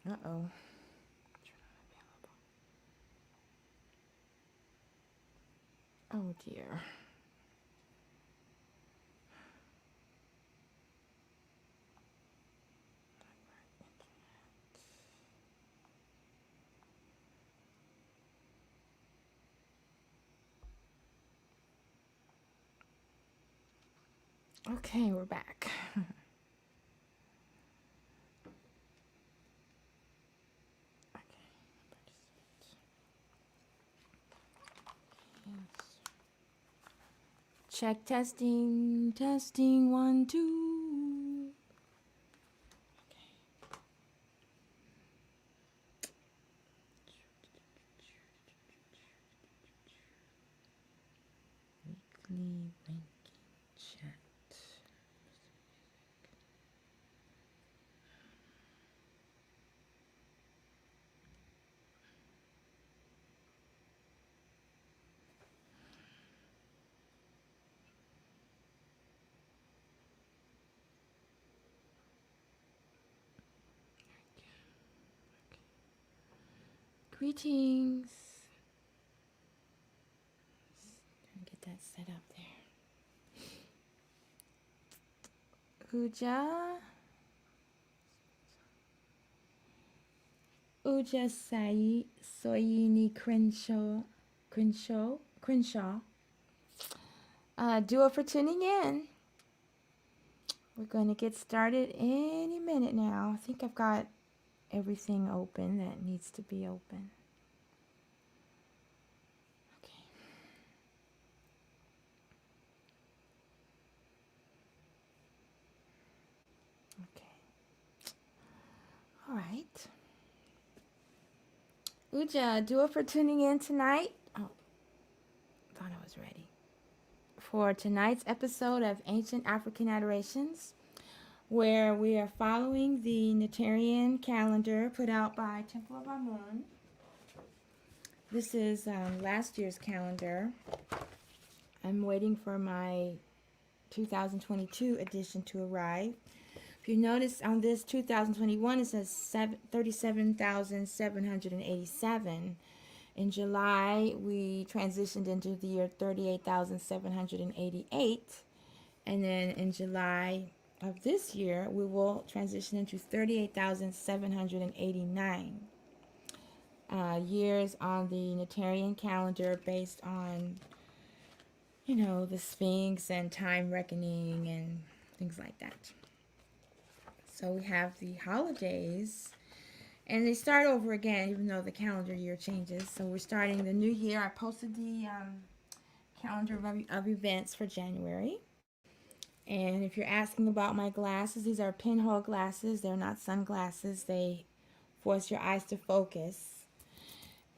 Uh-oh. Oh dear. Okay, we're back. Okay. Check, testing, testing, 1, 2. Weekly ranking chat. Greetings. Get that set up there. Uja Sai Soyini Crenshaw. Do it for tuning in. We're going to get started any minute now. I think I've got everything open that needs to be open. Okay. Okay. All right. Uja, do it for tuning in tonight. Oh, thought I was ready. For tonight's episode of Ancient African Adorations, where we are following the Neterian calendar put out by Temple of Amun. This is last year's calendar. I'm waiting for my 2022 edition to arrive. If you notice on this 2021, it says 37,787. In July, we transitioned into the year 38,788. And then in July of this year, we will transition into 38,789 years on the Neterian calendar based on, you know, the Sphinx and time reckoning and things like that. So we have the holidays, and they start over again, even though the calendar year changes. So we're starting the new year. I posted the calendar of events for January. And if you're asking about my glasses, these are pinhole glasses. They're not sunglasses. They force your eyes to focus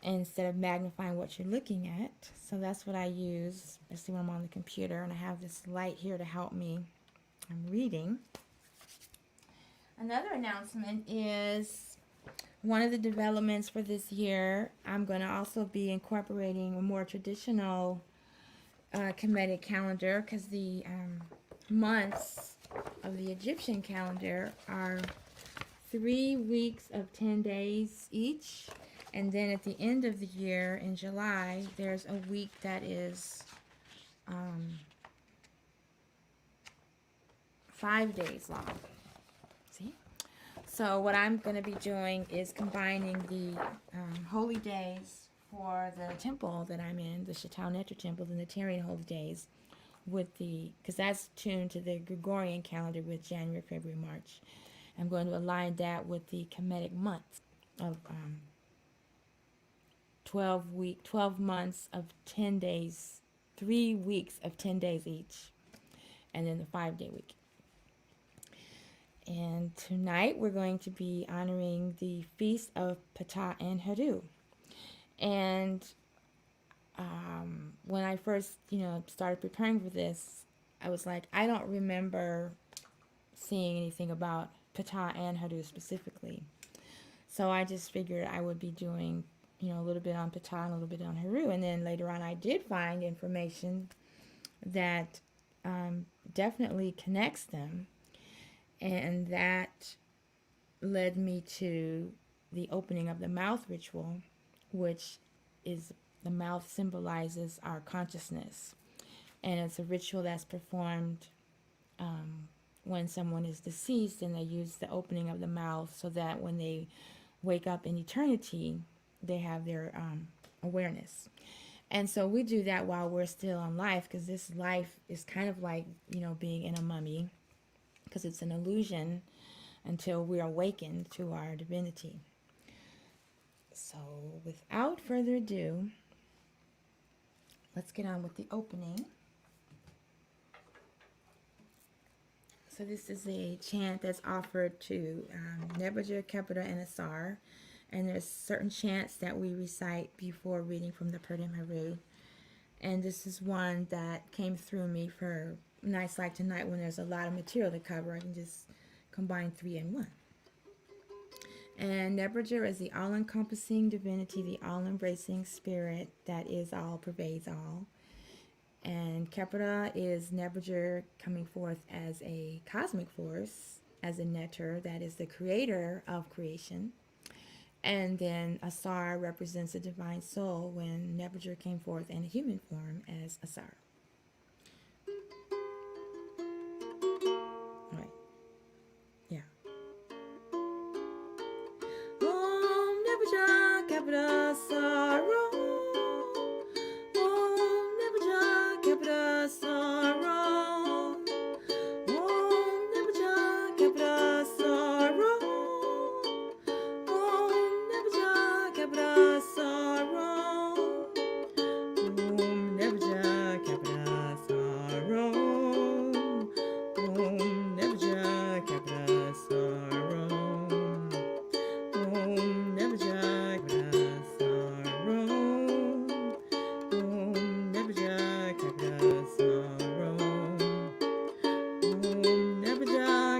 instead of magnifying what you're looking at. So that's what I use, especially when I'm on the computer. And I have this light here to help me. I'm reading. Another announcement is one of the developments for this year, I'm going to also be incorporating a more traditional Kemetic calendar, because the months of the Egyptian calendar are 3 weeks of 10 days each. And then at the end of the year in July, there's a week that is 5 days long. See? So what I'm going to be doing is combining the holy days for the temple that I'm in, the Neter temple, the Neterian holy days, with the, because that's tuned to the Gregorian calendar with January, February, March. I'm going to align that with the Kemetic months of 12 months of 10 days, 3 weeks of 10 days each, and then the 5-day week. And tonight we're going to be honoring the feast of Ptah and Heru. And when I first, started preparing for this, I was like, I don't remember seeing anything about Ptah and Heru specifically. So I just figured I would be doing, a little bit on Ptah and a little bit on Heru. And then later on I did find information that definitely connects them. And that led me to the opening of the mouth ritual, which is, the mouth symbolizes our consciousness. And it's a ritual that's performed when someone is deceased, and they use the opening of the mouth so that when they wake up in eternity, they have their awareness. And so we do that while we're still on life, because this life is kind of like, being in a mummy, because it's an illusion until we're awakened to our divinity. So without further ado, let's get on with the opening. So this is a chant that's offered to Nebuchadnezzar, Kepta, and Asar. And there's certain chants that we recite before reading from the Ptah Heru. And this is one that came through me for nights like tonight when there's a lot of material to cover. I can just combine 3 in 1. And Nebuchadnezzar is the all-encompassing divinity, the all-embracing spirit that is all, pervades all. And Kepta is Nebuchadnezzar coming forth as a cosmic force, as a Neter, that is the creator of creation. And then Asar represents the divine soul when Nebuchadnezzar came forth in a human form as Asar. All right. Yeah. Om Nebuchadnezzar, Kepta, Asar, Om Nebuchadnezzar, Kepta, Asar, Om Nebuchadnezzar, Kepta, Asar, Om Nebuchadnezzar, Kepta, Asar, Om Nebuchadnezzar, Kepta, Asar, Om Nebuchadnezzar, Kepta, Asar, Om Nebuchadnezzar, Kepta, Asar, Om Nebuchadnezzar, Kepta, Asar, Om Nebuchadnezzar,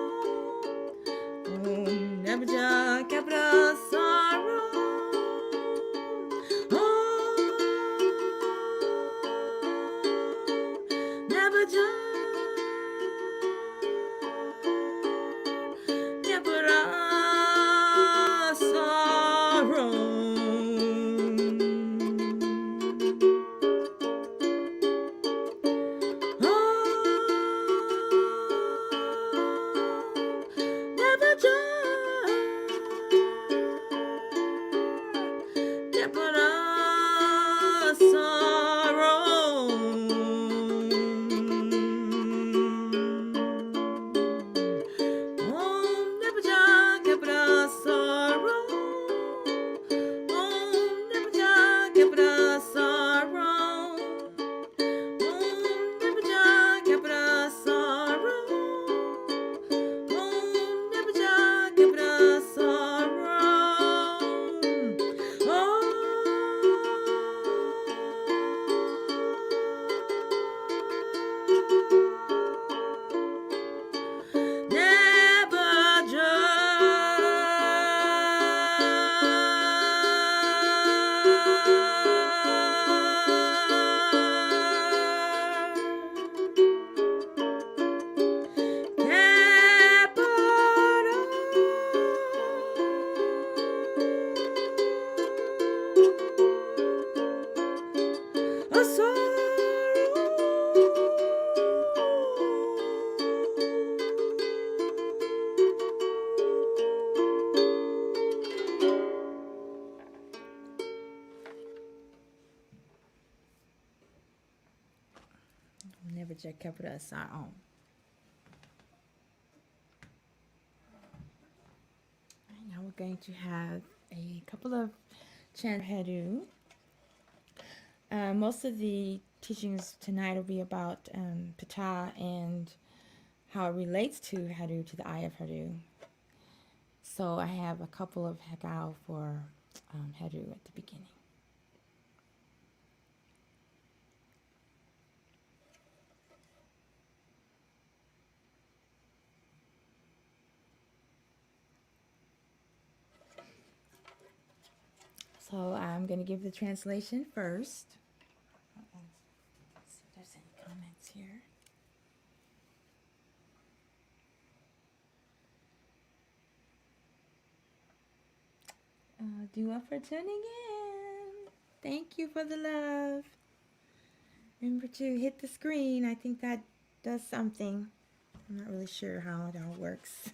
Kepta, Asar, Om Nebuchadnezzar, Kepta, Asar, Om Nebuchadnezzar, Kepta, Asar, Om Nebuchadnezzar, Kepta, Asar, Jek Kepra Asar Om. Now we're going to have a couple of chants for Heru. Most of the teachings tonight will be about Ptah and how it relates to Heru, to the eye of Heru. So I have a couple of Hekau for Heru at the beginning. So I'm going to give the translation first. Let's see if there's any comments here. Dua for tuning in. Thank you for the love. Remember to hit the screen. I think that does something. I'm not really sure how it all works.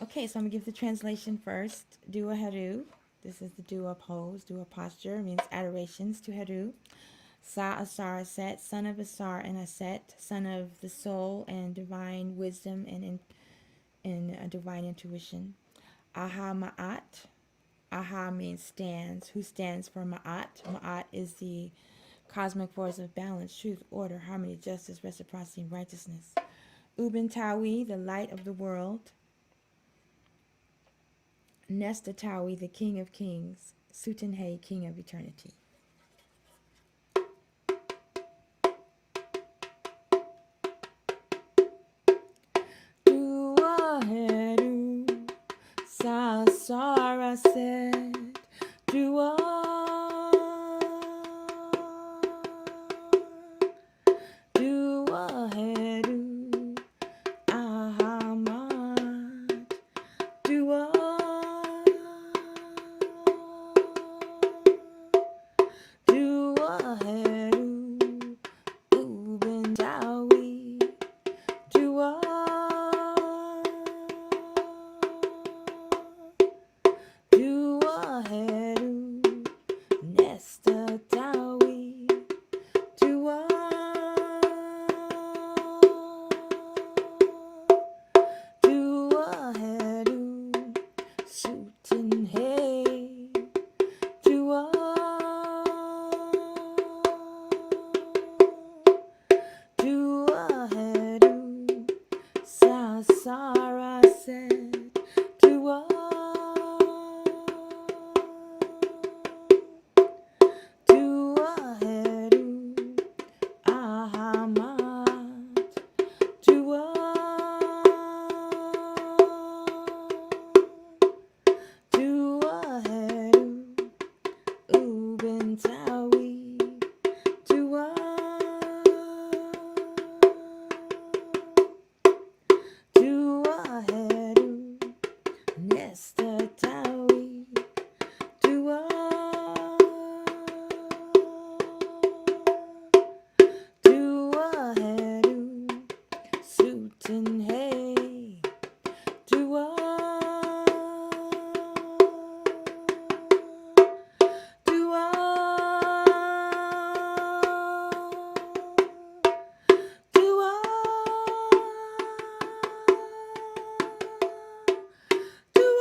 Okay, so I'm going to give the translation first. Dua Heru. This is the Dua pose. Dua posture means adorations to Heru. Sa Asar Aset, son of Asar and Aset, son of the soul and divine wisdom and divine intuition. Aha Ma'at. Aha means stands. Who stands for Ma'at? Ma'at is the cosmic force of balance, truth, order, harmony, justice, reciprocity, and righteousness. Ubin Tawi, the light of the world. Nesta Tawi, the king of kings. Sutenhe, king of eternity. Dua Heru, Sa Sara said, Dua. Dua Heru, Ahamat, Dua. Dua Heru, Uben Tawi, Dua. Dua Heru, Nesta Tawi, Dua. Dua Heru, Sutenhe, Dua. Dua Heru, Sasara said, Dua. Dua Heru, Ahamat, Dua. Dua Heru, Uben Tawi, Dua. Dua Heru, Nesta Tawi, Dua. Dua Heru, Sutenhe, Dua. Dua. Dua. Dua.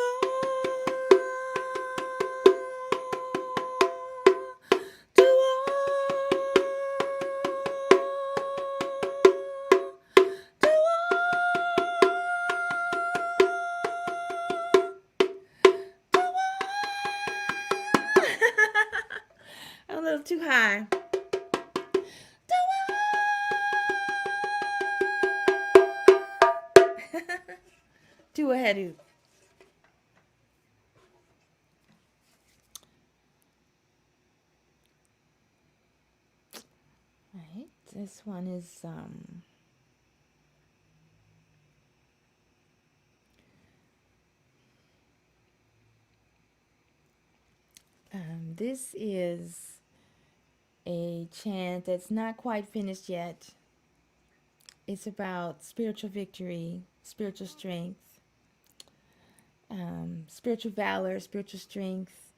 I'm a little too high. Dua Heru. Right, this one is this is a chant that's not quite finished yet. It's about spiritual victory, spiritual strength, spiritual valor, spiritual strength,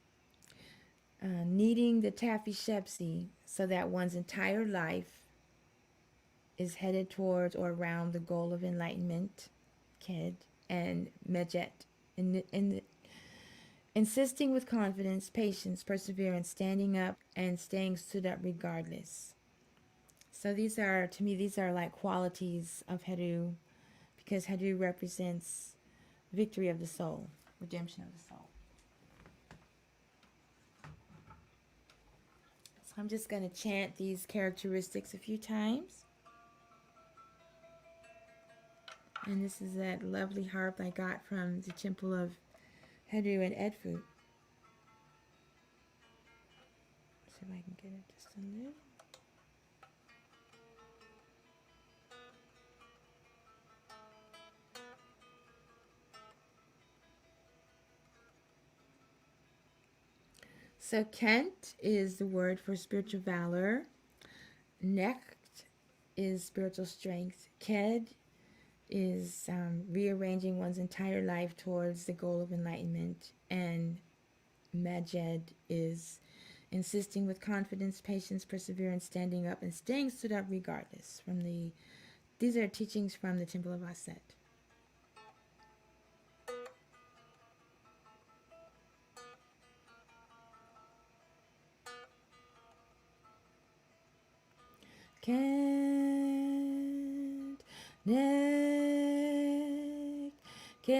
needing the Taffy Shepsi so that one's entire life is headed towards or around the goal of enlightenment, Ked, and Mejet, in insisting with confidence, patience, perseverance, standing up, and staying stood up regardless. So these are, to me, these are like qualities of Heru, because Heru represents victory of the soul, redemption of the soul. So I'm just going to chant these characteristics a few times. And this is that lovely harp I got from the temple of Heru and Edfu. See if I can get it just a little. So Kent is the word for spiritual valor. Necht is spiritual strength. Ked is rearranging one's entire life towards the goal of enlightenment. And Majed is insisting with confidence, patience, perseverance, standing up, and staying stood up regardless. These are teachings from the Temple of Aset. Kent, Nek, Ket,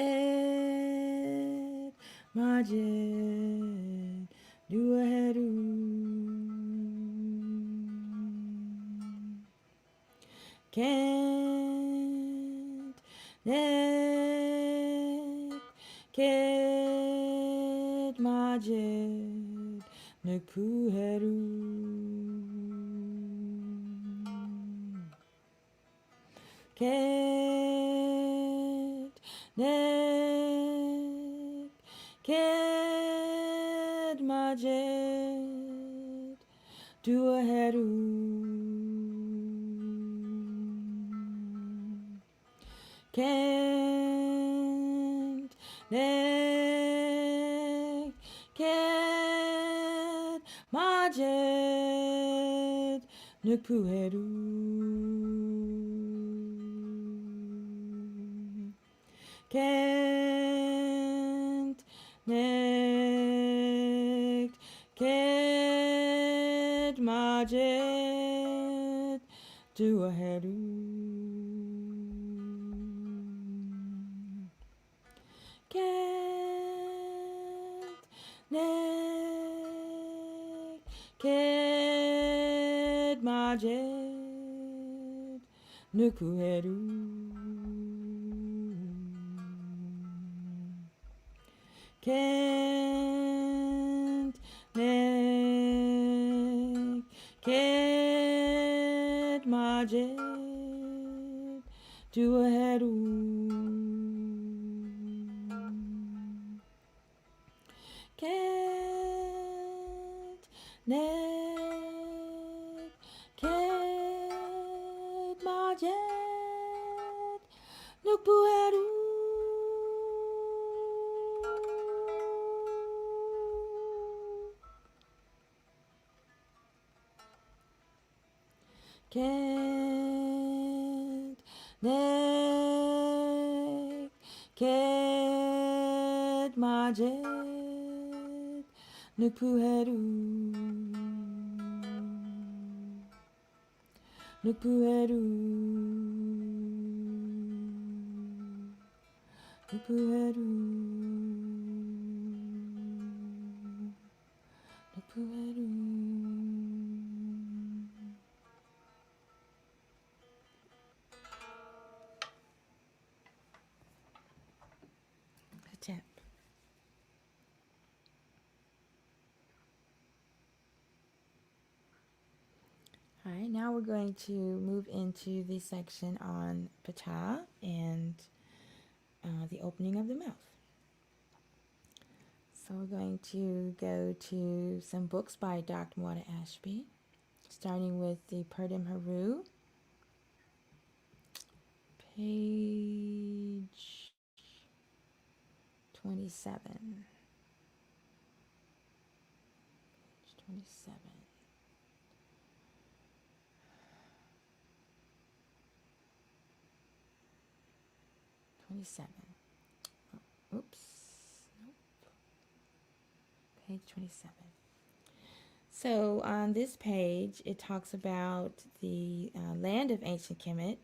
Majed, Dua Heru. Kent, Nek, Ket, Majed, Nekpu Heru. Ket, Nek, Ket, Majed, Dua Heru. Kent, Nek, Ket, Majed, Nekpu Heru. Kent, Nek, Ket, Majed, Dua Heru. Kent, Nek, Ket, Majed, Nekpu Heru. Kent, Nek, Ket, Majed, Dua Heru. Kent, Nek, Ket, Majed, Nekpu Heru. Kent, Nek, Ket, Majed, Nekpu Heru. Nekpu Heru. Nekpu Heru. Nekpu Heru. Tap. All right, now we're going to move into the section on Ptah and the opening of the mouth. So we're going to go to some books by Dr. Mwada Ashby, starting with the Purdom Heru, page 27. Page 27. 27. Oh, oops. Nope. Page 27. So on this page, it talks about the land of ancient Kemet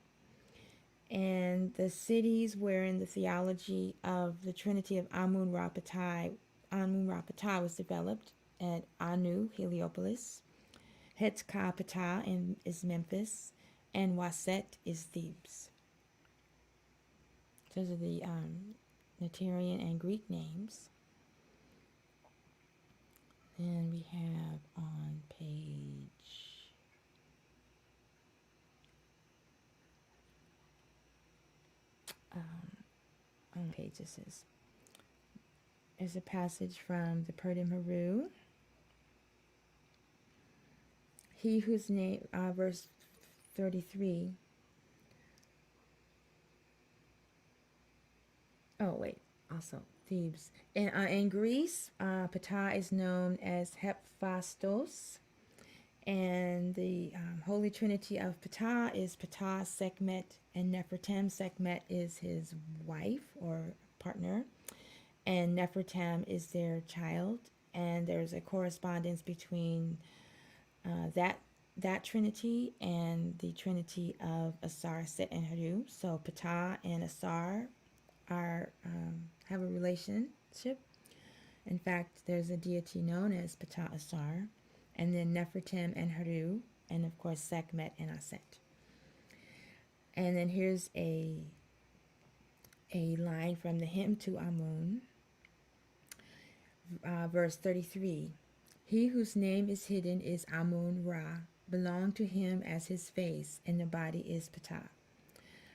and the cities wherein the theology of the Trinity of Amun-Ra-Ptah was developed at Anu, Heliopolis, Ptah is Memphis, and Waset is Thebes. Those are the Neterian and Greek names. And we have on page this is a passage from the Purdom Heru. He whose name, verse 33. Oh, wait, also Thebes. In Greece, Ptah is known as Hephaestus, and the Holy Trinity of Ptah is Ptah, Sekhmet, and Nefertem. Sekhmet is his wife or partner, and Nefertem is their child, and there's a correspondence between that Trinity and the Trinity of Asar, Set, and Heru. So Ptah and Asar have a relationship. In fact, there's a deity known as Ptah Asar, and then Nefertem and Heru, and of course Sekhmet and Aset. And then here's a line from the hymn to Amun, verse 33. He whose name is hidden is Amun-Ra, belong to him as his face, and the body is Ptah.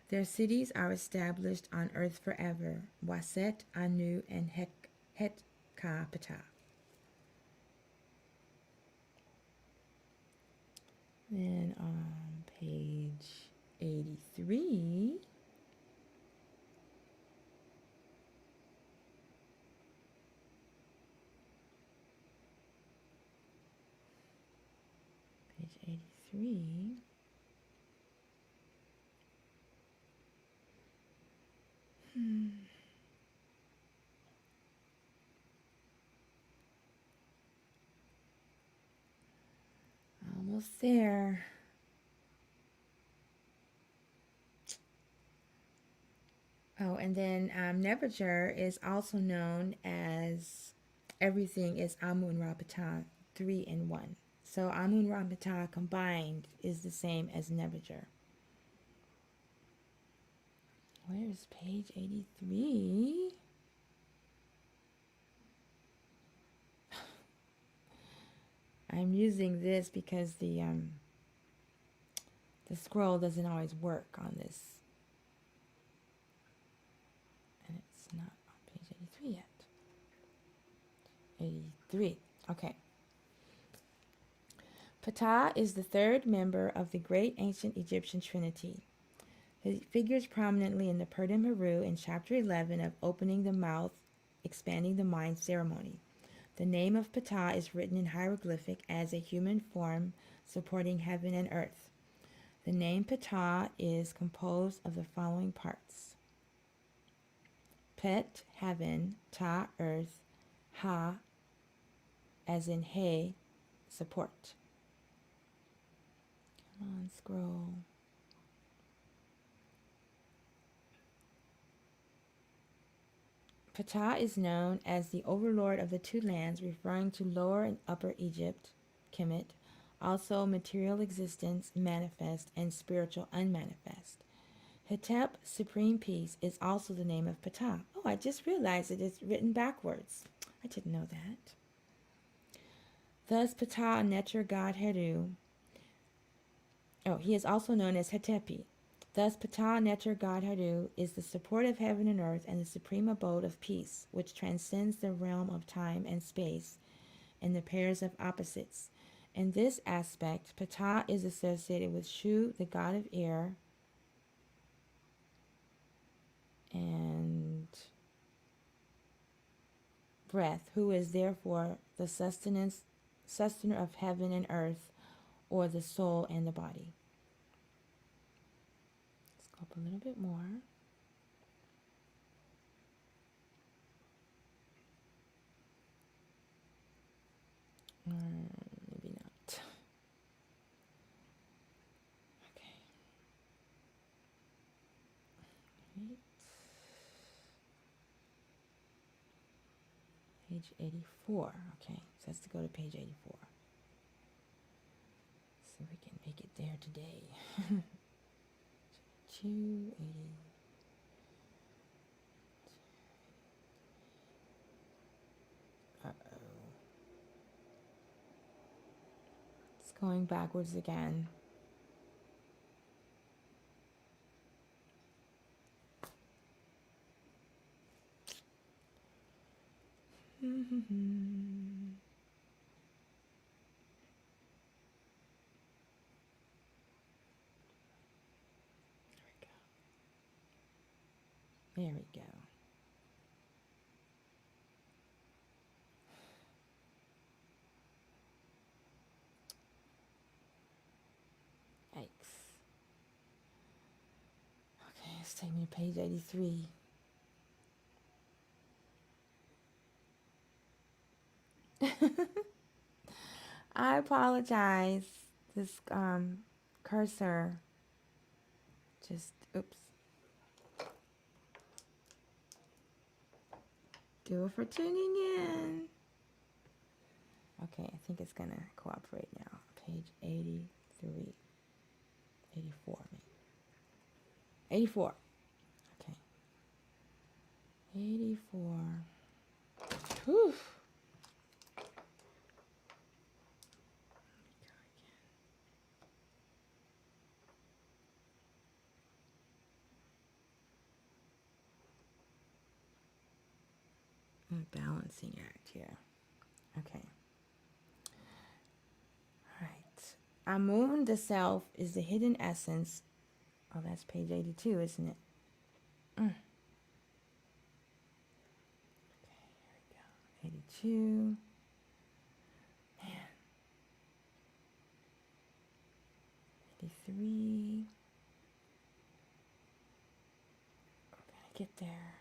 Their cities are established on earth forever, Waset, Anu, and Ptah. Then on page 83, almost there. Oh, and then Nebuchadnezzar is also known as everything is Amun-Ra-Ptah, 3 in 1. So Amun-Ra-Ptah combined is the same as Nebuchadnezzar. Where's page 83? I'm using this because the scroll doesn't always work on this. And it's not on page 83 yet. 83. Okay. Ptah is the third member of the great ancient Egyptian Trinity. He figures prominently in the Purdom Heru in chapter 11 of Opening the Mouth, Expanding the Mind ceremony. The name of Ptah is written in hieroglyphic as a human form supporting heaven and earth. The name Ptah is composed of the following parts: Pet, heaven; Ta, earth; Ha, as in hay, support. Come on, scroll. Ptah is known as the overlord of the two lands, referring to Lower and Upper Egypt, Kemet, also material existence, manifest, and spiritual unmanifest. Hetep, supreme peace, is also the name of Ptah. Oh, I just realized it is written backwards. I didn't know that. Thus, Ptah, Neter, God Heru. Oh, he is also known as Hetepi. Thus, Ptah, Neter, God Heru, is the support of heaven and earth and the supreme abode of peace, which transcends the realm of time and space and the pairs of opposites. In this aspect, Ptah is associated with Shu, the god of air, and breath, who is therefore the sustainer of heaven and earth, or the soul and the body. Let's go up a little bit more. Maybe not. Okay. Right. Page 84. Okay, so let's go to page 84. So we can make it there today. 280. Uh-oh. It's going backwards again. There we go. There we go. Yikes. Okay, let's take me to page 83. I apologize. This cursor just, oops. Do it for tuning in. Okay, I think it's gonna cooperate now. Page 83. 84, maybe. 84. Okay. 84. Whew. A balancing act here. Okay. All right. Amun, the self, is the hidden essence. Oh, that's page 82, isn't it? Okay, here we go. 82. Man. 83. We're gonna get there.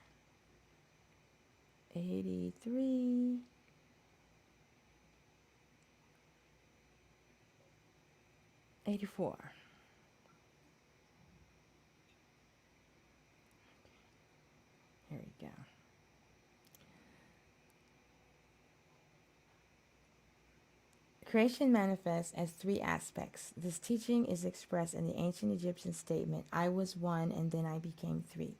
83. 84. Here we go. Creation manifests as three aspects. This teaching is expressed in the ancient Egyptian statement, I was one and then I became three.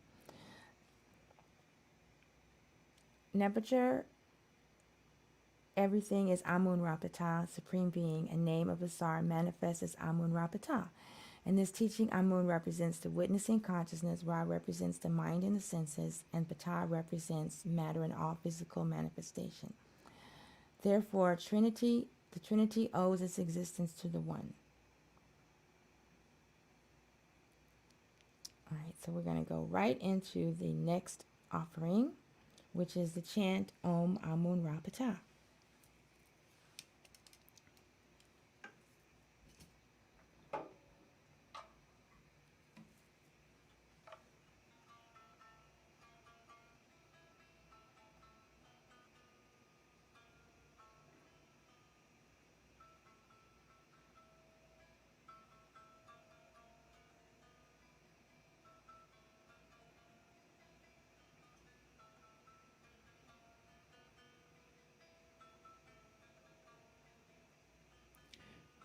Nebuchadnezzar, everything is Amun Ra Ptah, supreme being, a name of Asar manifests as Amun Ra Ptah. In this teaching, Amun represents the witnessing consciousness, Ra represents the mind and the senses, and Ptah represents matter and all physical manifestation. Therefore, the Trinity owes its existence to the One. All right, so we're going to go right into the next offering, which is the chant Om Amun Ra Ptah.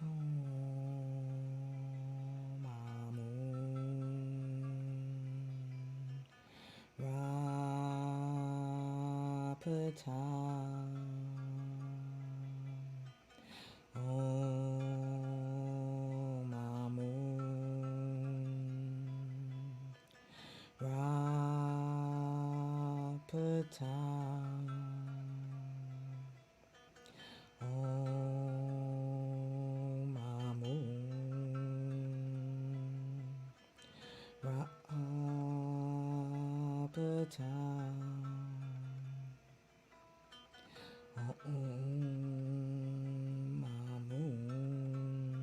Om Amun Ra Ptah. Om Amun Ra Ptah. Om Amun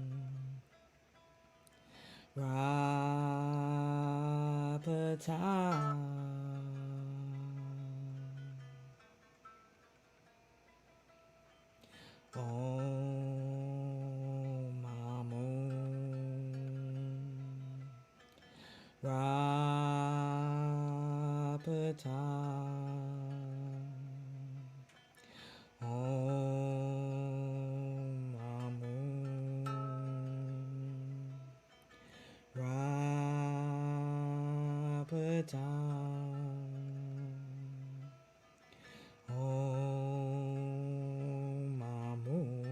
Ra Ptah. Om Ra Ptah. Om Amun. Ra Ptah. Om Amun.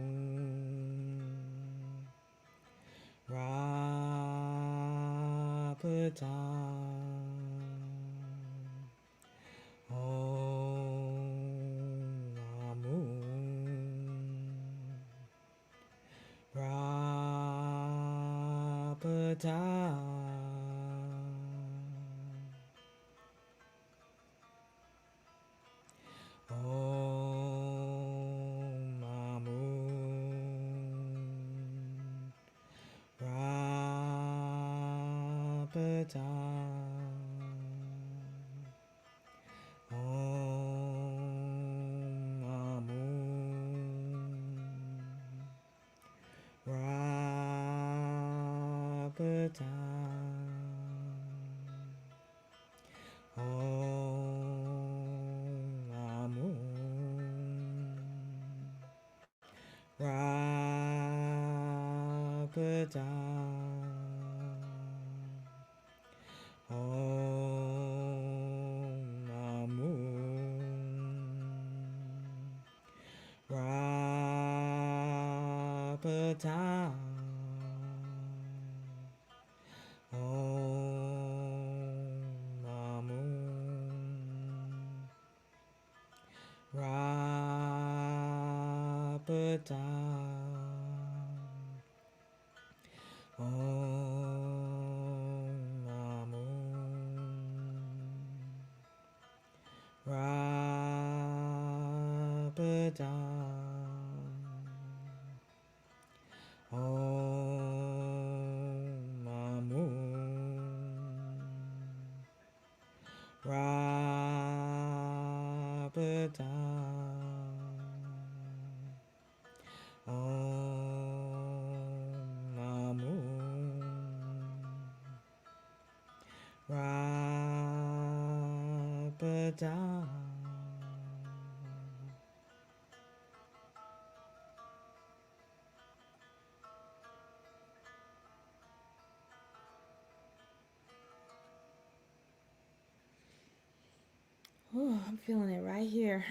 Ra Ptah. Om Amun. Ra Ptah. Om Amun. Ra Ptah. Om Amun. Ra Ptah. Om Amun. Ra Ptah. Om Amun. Ra Ptah. Om Amun. Ra Ptah. Om Amun. Ra Ptah. Om Amun. Ra Ptah. Om Amun. Ra Ptah. Oh, I'm feeling it right here.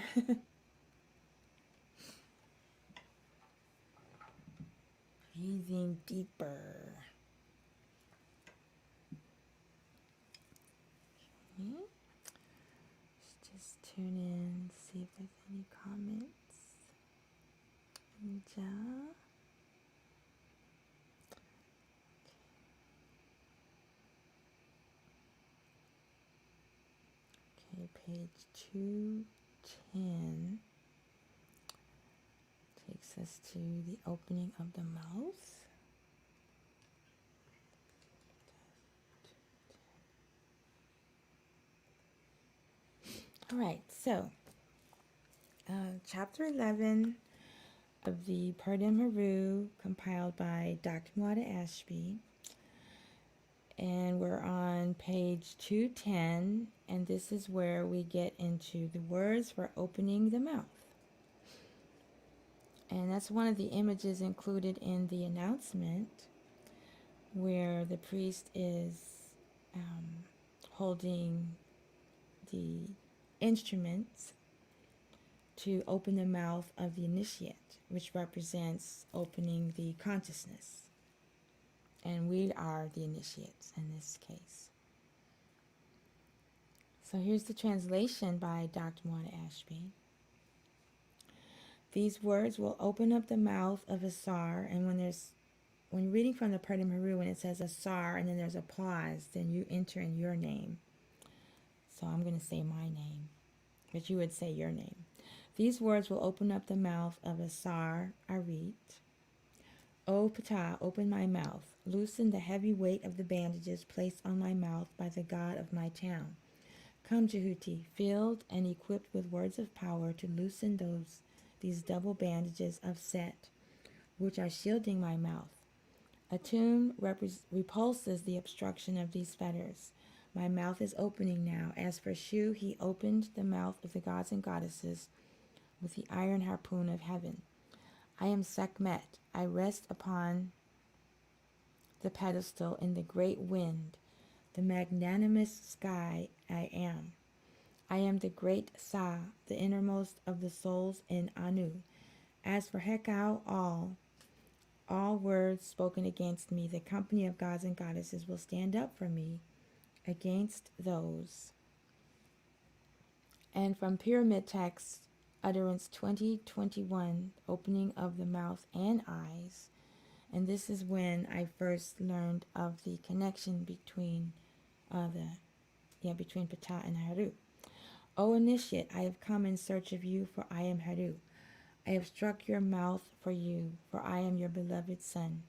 Breathing deeper. Okay. Let's just tune in, see if there's any comments. Ja. Okay, page 210 takes us to the opening of the mouth. All right, so chapter 11 of the Pardon Heru, compiled by Dr. Mwada Ashby. And we're on page 210, and this is where we get into the words for opening the mouth. And that's one of the images included in the announcement, where the priest is holding the instruments to open the mouth of the initiate, which represents opening the consciousness. And we are the initiates in this case. So here's the translation by Dr. Mwada Ashby. These words will open up the mouth of Asar, and when you're reading from the Pardon Heru, when it says Asar and then there's a pause, then you enter in your name. So I'm going to say my name, but you would say your name. These words will open up the mouth of Asar Arit. O Ptah, open my mouth. Loosen the heavy weight of the bandages placed on my mouth by the god of my town. Come, Jehuti, filled and equipped with words of power to loosen these double bandages of Set, which are shielding my mouth. A tomb repulses the obstruction of these fetters. My mouth is opening now. As for Shu, he opened the mouth of the gods and goddesses with the iron harpoon of heaven. I am Sekhmet. I rest upon the pedestal in the great wind, the magnanimous sky I am. I am the great Sa, the innermost of the souls in Anu. As for Hekau, all words spoken against me, the company of gods and goddesses will stand up for me against those. And from Pyramid Text, Utterance 2021, opening of the mouth and eyes. And this is when I first learned of the connection between between Ptah and Heru. O initiate, I have come in search of you, for I am Heru. I have struck your mouth for you, for I am your beloved son.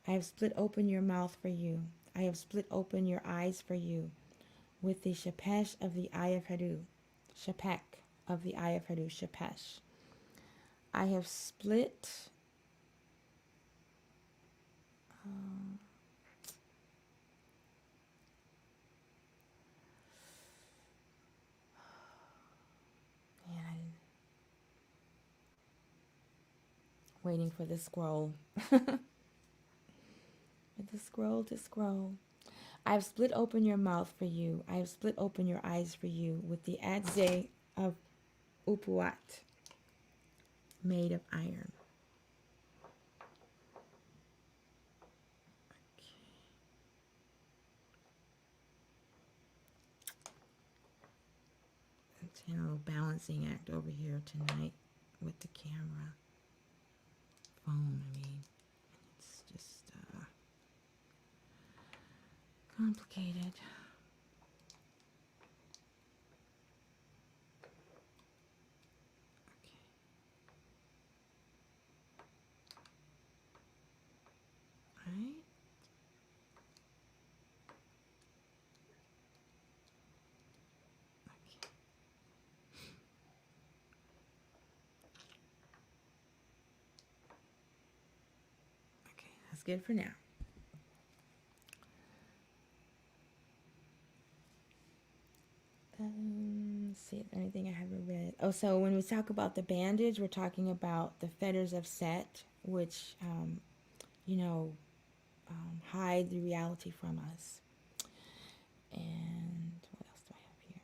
I have split open your mouth for you. I have split open your eyes for you with the shepesh of the eye of Heru. Shepek of the eye of Heru, shepesh. I have split... waiting for the scroll. For the scroll to scroll. I have split open your mouth for you. I have split open your eyes for you with the adze of Upuat, made of iron. It's a little balancing act over here tonight with the camera. Phone, I mean. It's just complicated. Right? Okay. Okay, that's good for now. Let's see if anything I haven't read. Oh, so when we talk about the bandage, we're talking about the fetters of Set, which, hide the reality from us. And what else do I have here?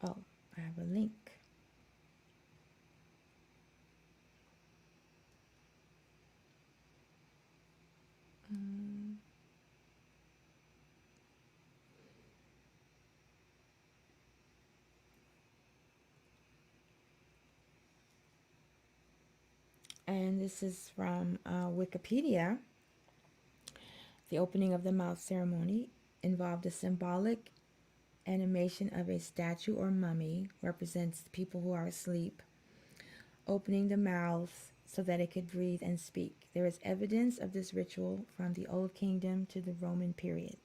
Oh, I have a link. And this is from Wikipedia. The opening of the mouth ceremony involved a symbolic animation of a statue or mummy, represents people who are asleep, opening the mouth so that it could breathe and speak. There is evidence of this ritual from the Old Kingdom to the Roman period.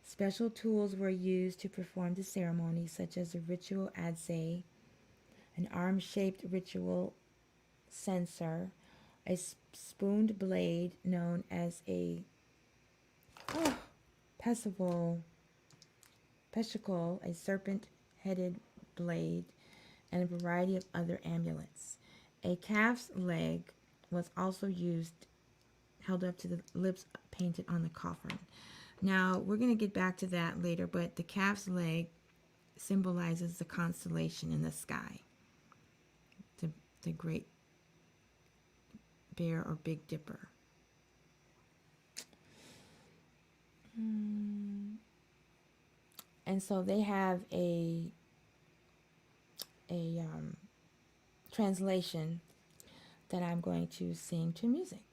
Special tools were used to perform the ceremony, such as a ritual adze, an arm-shaped ritual censer, a spooned blade known as a pesicle, a serpent-headed blade, and a variety of other amulets. A calf's leg was also used, held up to the lips painted on the coffin. Now, we're going to get back to that later, but the calf's leg symbolizes the constellation in the sky, the Great Bear or Big Dipper. And so they have a translation that I'm going to sing to music.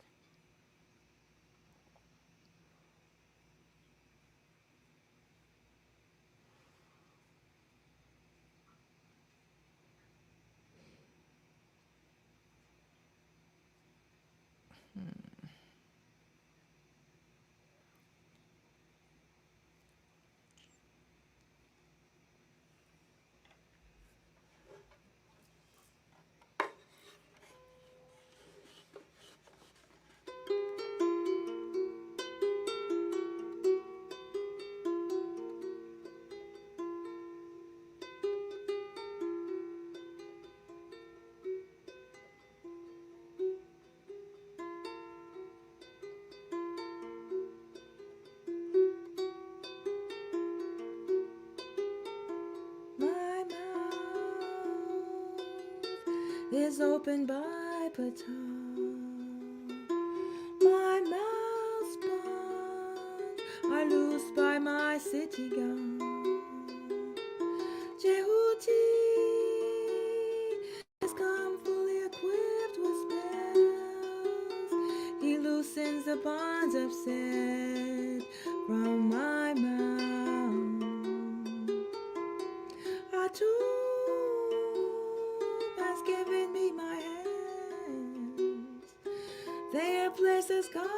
is opened by Ptah. My mouth bonds are loosed by my city god. Jehuti has come fully equipped with spells. He loosens the bonds of Set from my mouth. Atum has given me my hands. They are placed as guardians.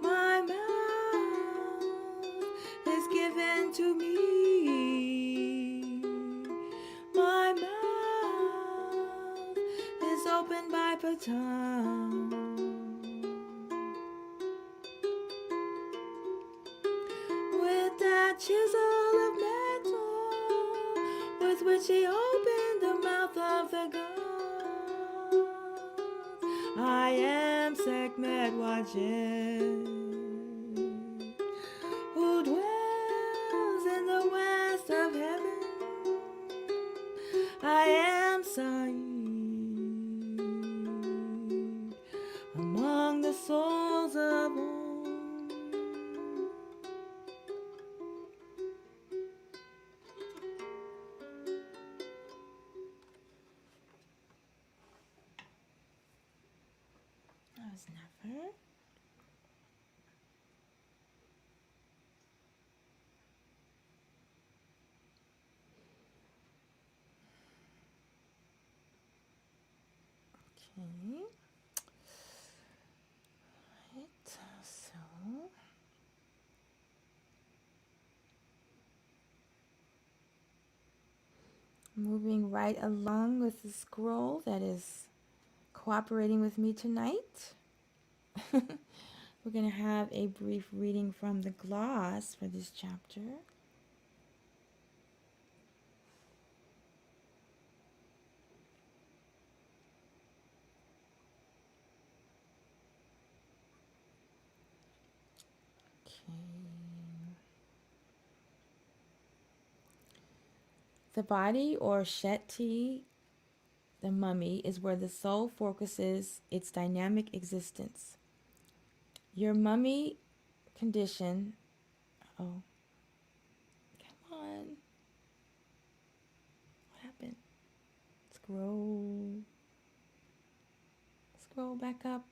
My mouth is given to me. My mouth is opened by Ptah. With that chisel of metal with which he opened the mouth of the gods, I am Sekhmet Wajet, who dwells in the west of heaven. I am Saeed among the souls of all. That was never. Okay. Right. So. Moving right along with the scroll that is cooperating with me tonight. We're going to have a brief reading from the gloss for this chapter. Okay. The body, or Shetty, the mummy, is where the soul focuses its dynamic existence. Your mummy condition. Oh, come on. What happened? Scroll. Scroll back up.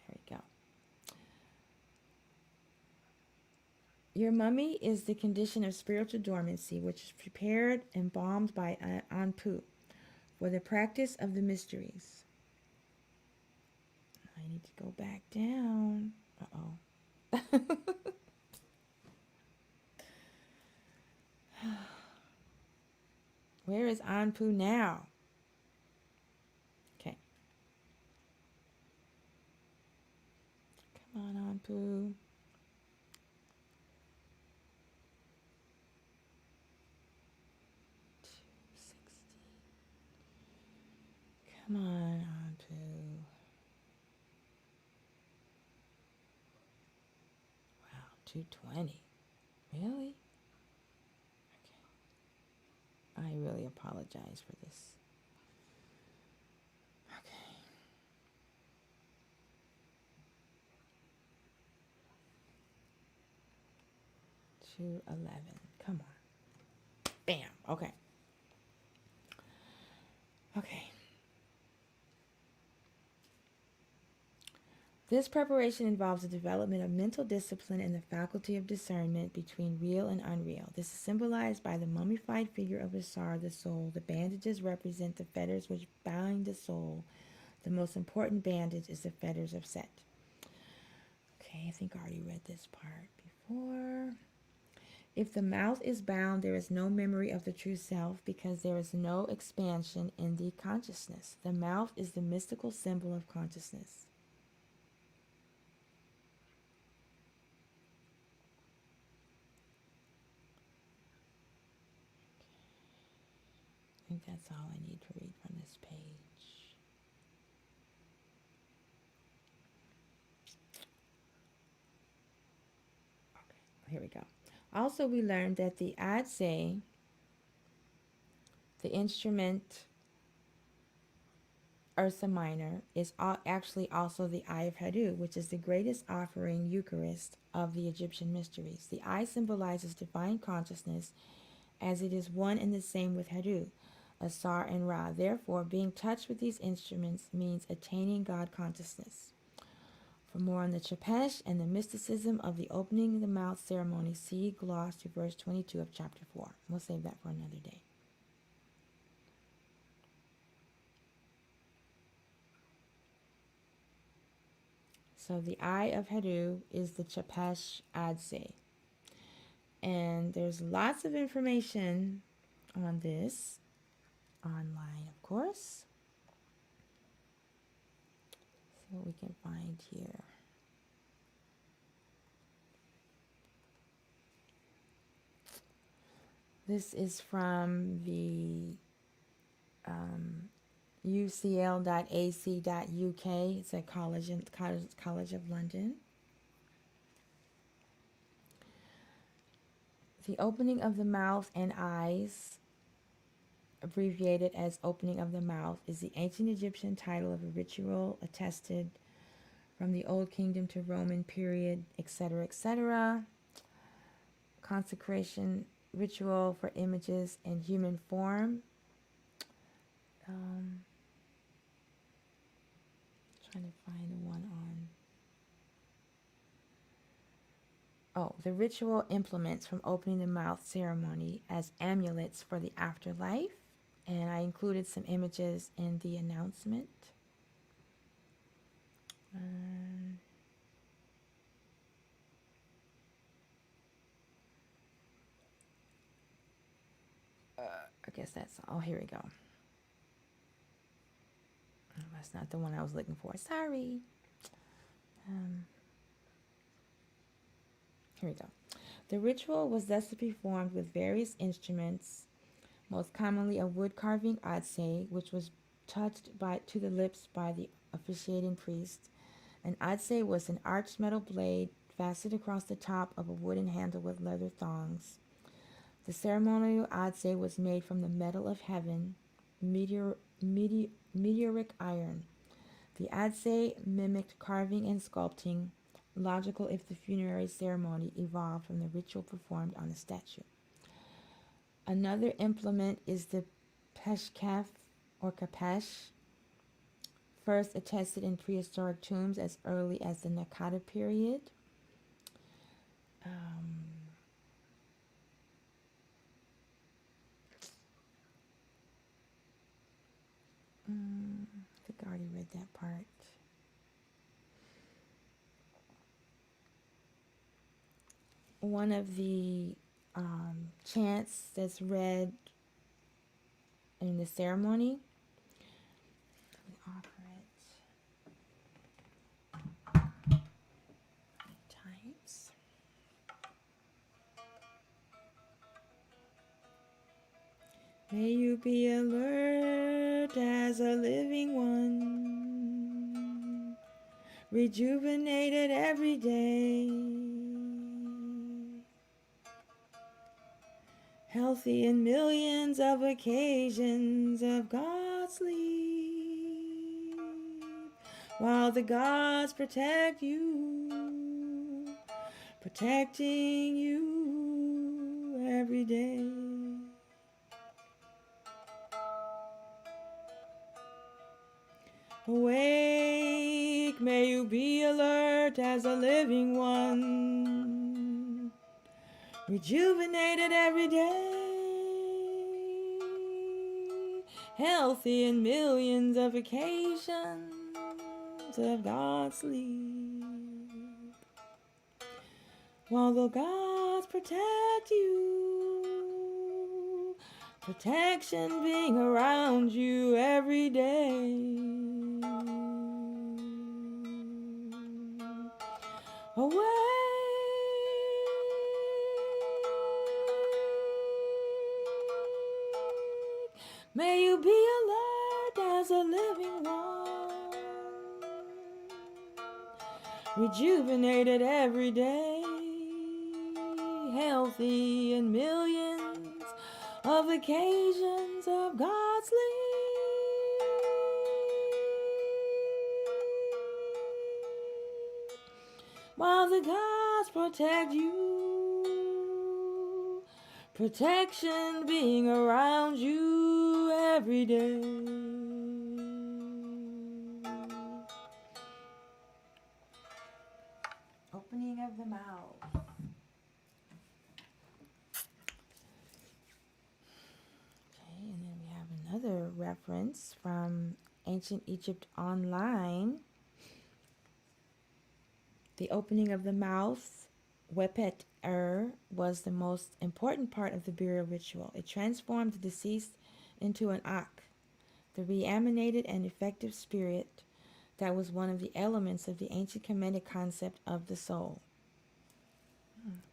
There we go. Your mummy is the condition of spiritual dormancy, which is prepared and embalmed by Anpu for the practice of the mysteries. I need to go back down. Uh-oh. Where is Anpu now? Okay. Come on, Anpu. Come on, Anpu. Wow, 220. Really? Okay. I really apologize for this. Okay. 211. Come on. Bam. Okay. Okay. This preparation involves the development of mental discipline and the faculty of discernment between real and unreal. This is symbolized by the mummified figure of Asar, the soul. The bandages represent the fetters which bind the soul. The most important bandage is the fetters of Set. Okay, I think I already read this part before. If the mouth is bound, there is no memory of the true self because there is no expansion in the consciousness. The mouth is the mystical symbol of consciousness. I think that's all I need to read from this page. Okay, here we go. Also, we learned that the Adse, the instrument Ursa Minor, is actually also the Eye of Heru, which is the greatest offering Eucharist of the Egyptian mysteries. The eye symbolizes divine consciousness as it is one and the same with Heru, Asar, and Ra. Therefore, being touched with these instruments means attaining God consciousness. For more on the Chapesh and the mysticism of the opening of the mouth ceremony, see gloss to verse 22 of chapter 4. We'll save that for another day. So the Eye of Heru is the Chapesh Adse. And there's lots of information on this online, of course. See what we can find here. This is from the ucl.ac.uk. It's a College of London. The opening of the mouth and eyes, abbreviated as opening of the mouth, is the ancient Egyptian title of a ritual attested from the Old Kingdom to Roman period, etc., etc. Consecration ritual for images in human form. Trying to find the one on. The ritual implements from opening the mouth ceremony as amulets for the afterlife. And I included some images in the announcement. I guess that's, here we go. That's not the one I was looking for. Sorry. Here we go. The ritual was thus performed with various instruments, most commonly a wood carving adze, which was touched to the lips by the officiating priest. An adze was an arched metal blade fastened across the top of a wooden handle with leather thongs. The ceremonial adze was made from the metal of heaven, meteoric iron. The adze mimicked carving and sculpting, logical if the funerary ceremony evolved from the ritual performed on a statue. Another implement is the peshkef or kapesh, first attested in prehistoric tombs as early as the Naqada period. I think I already read that part. One of the chants that's read in the ceremony, we offer it times. May you be alert as a living one, rejuvenated every day, healthy in millions of occasions of God's sleep, while the gods protect you, protecting you every day. Awake, may you be alert as a living one, rejuvenated every day, healthy in millions of occasions of God's sleep, while the gods protect you, protection being around you every day. Awake, may you be alert as a living one, rejuvenated every day, healthy and millions of occasions of God's sleep. While the gods protect you, protection being around you every day. Opening of the mouth. Okay, and then we have another reference from Ancient Egypt Online. The opening of the mouth, Wepet was the most important part of the burial ritual. It transformed the deceased into an Ak, the reanimated and effective spirit that was one of the elements of the ancient Kemetic concept of the soul.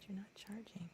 You're not charging.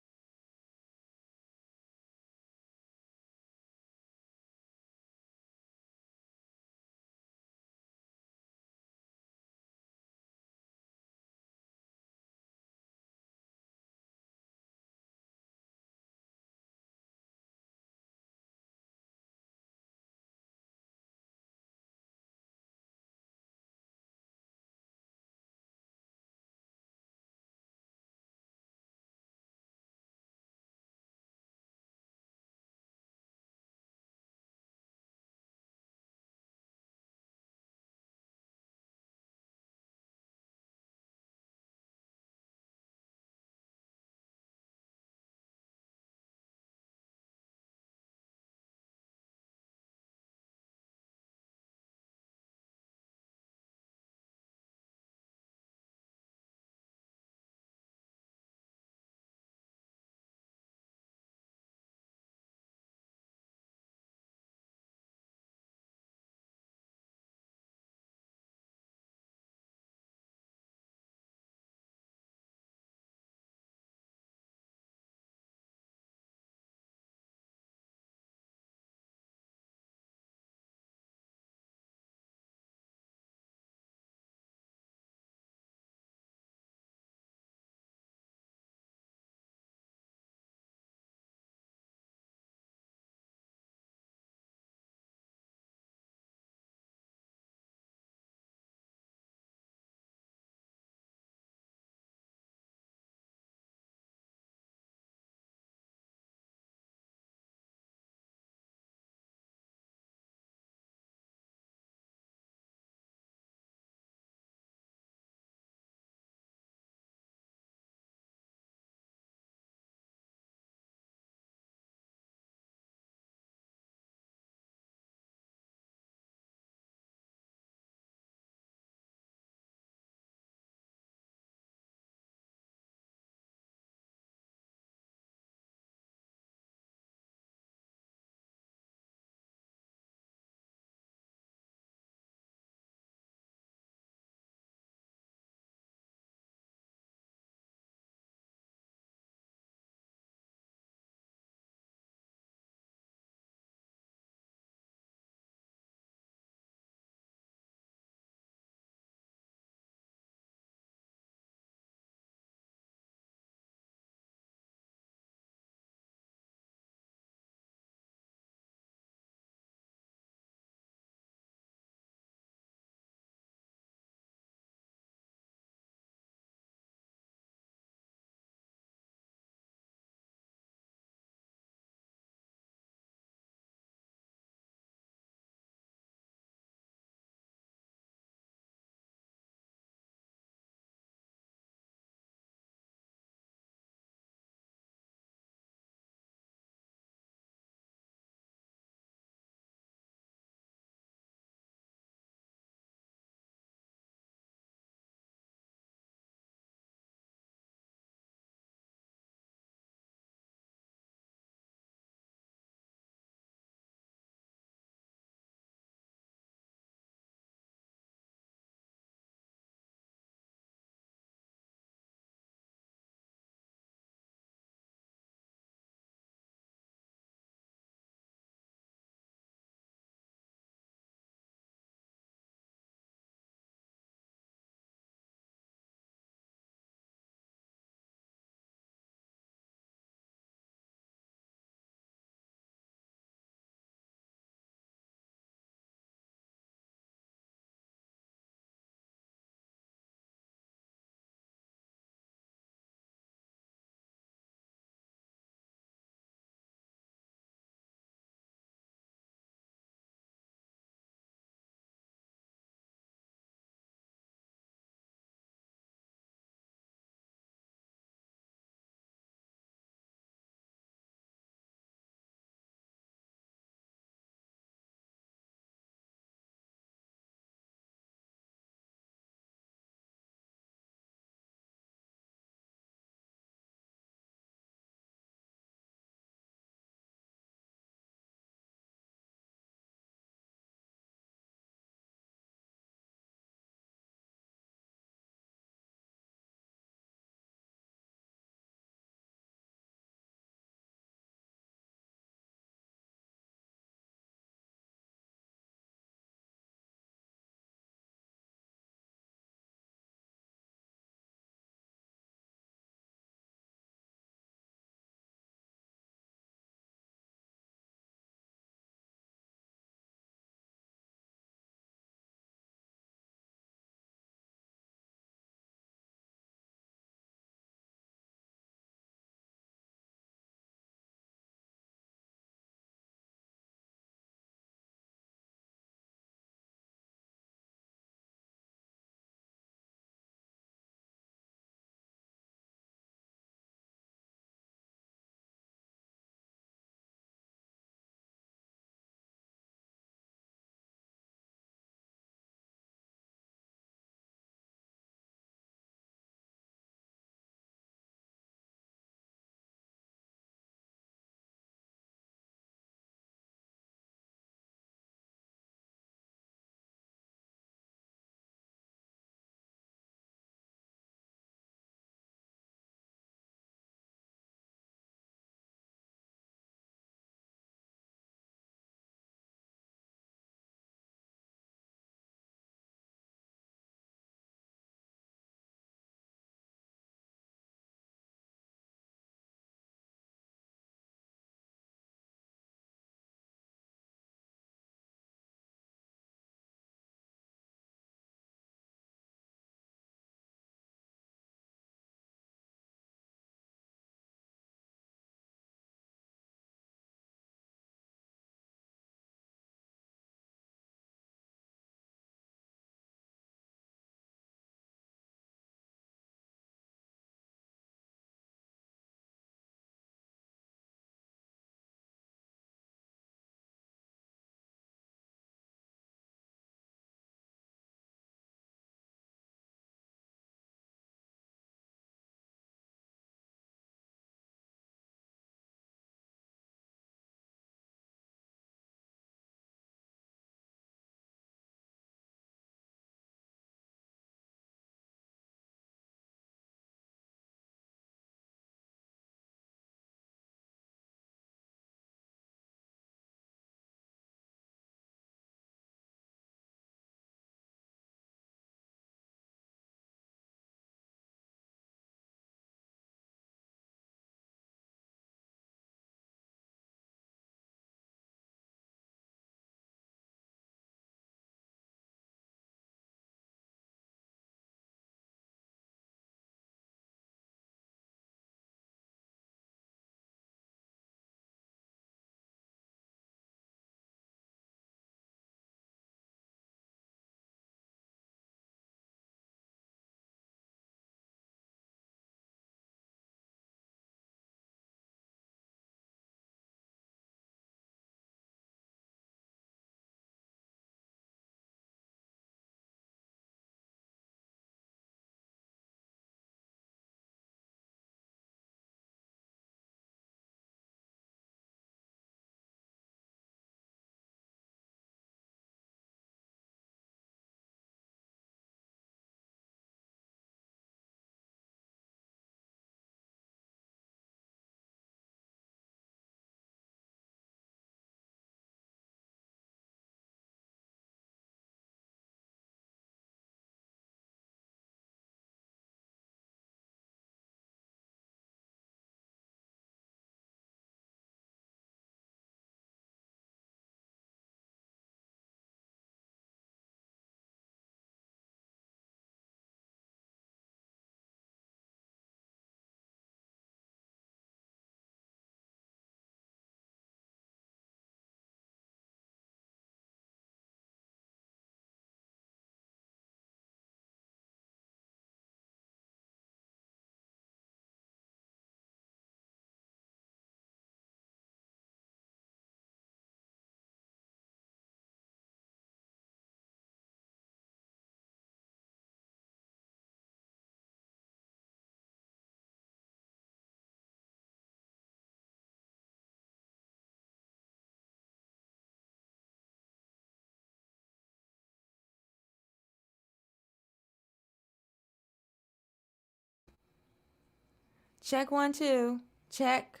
Check 1, 2. Check.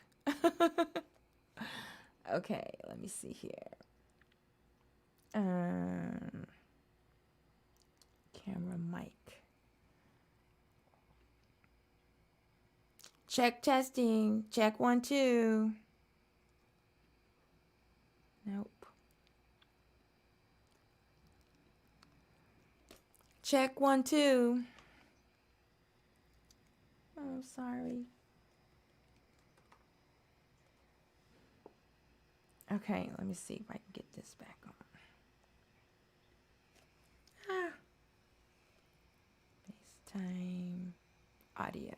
Okay, let me see here. Camera mic. Check testing. Check 1, 2. Nope. Check 1, 2. Oh, sorry. Okay, let me see if I can get this back on. FaceTime audio.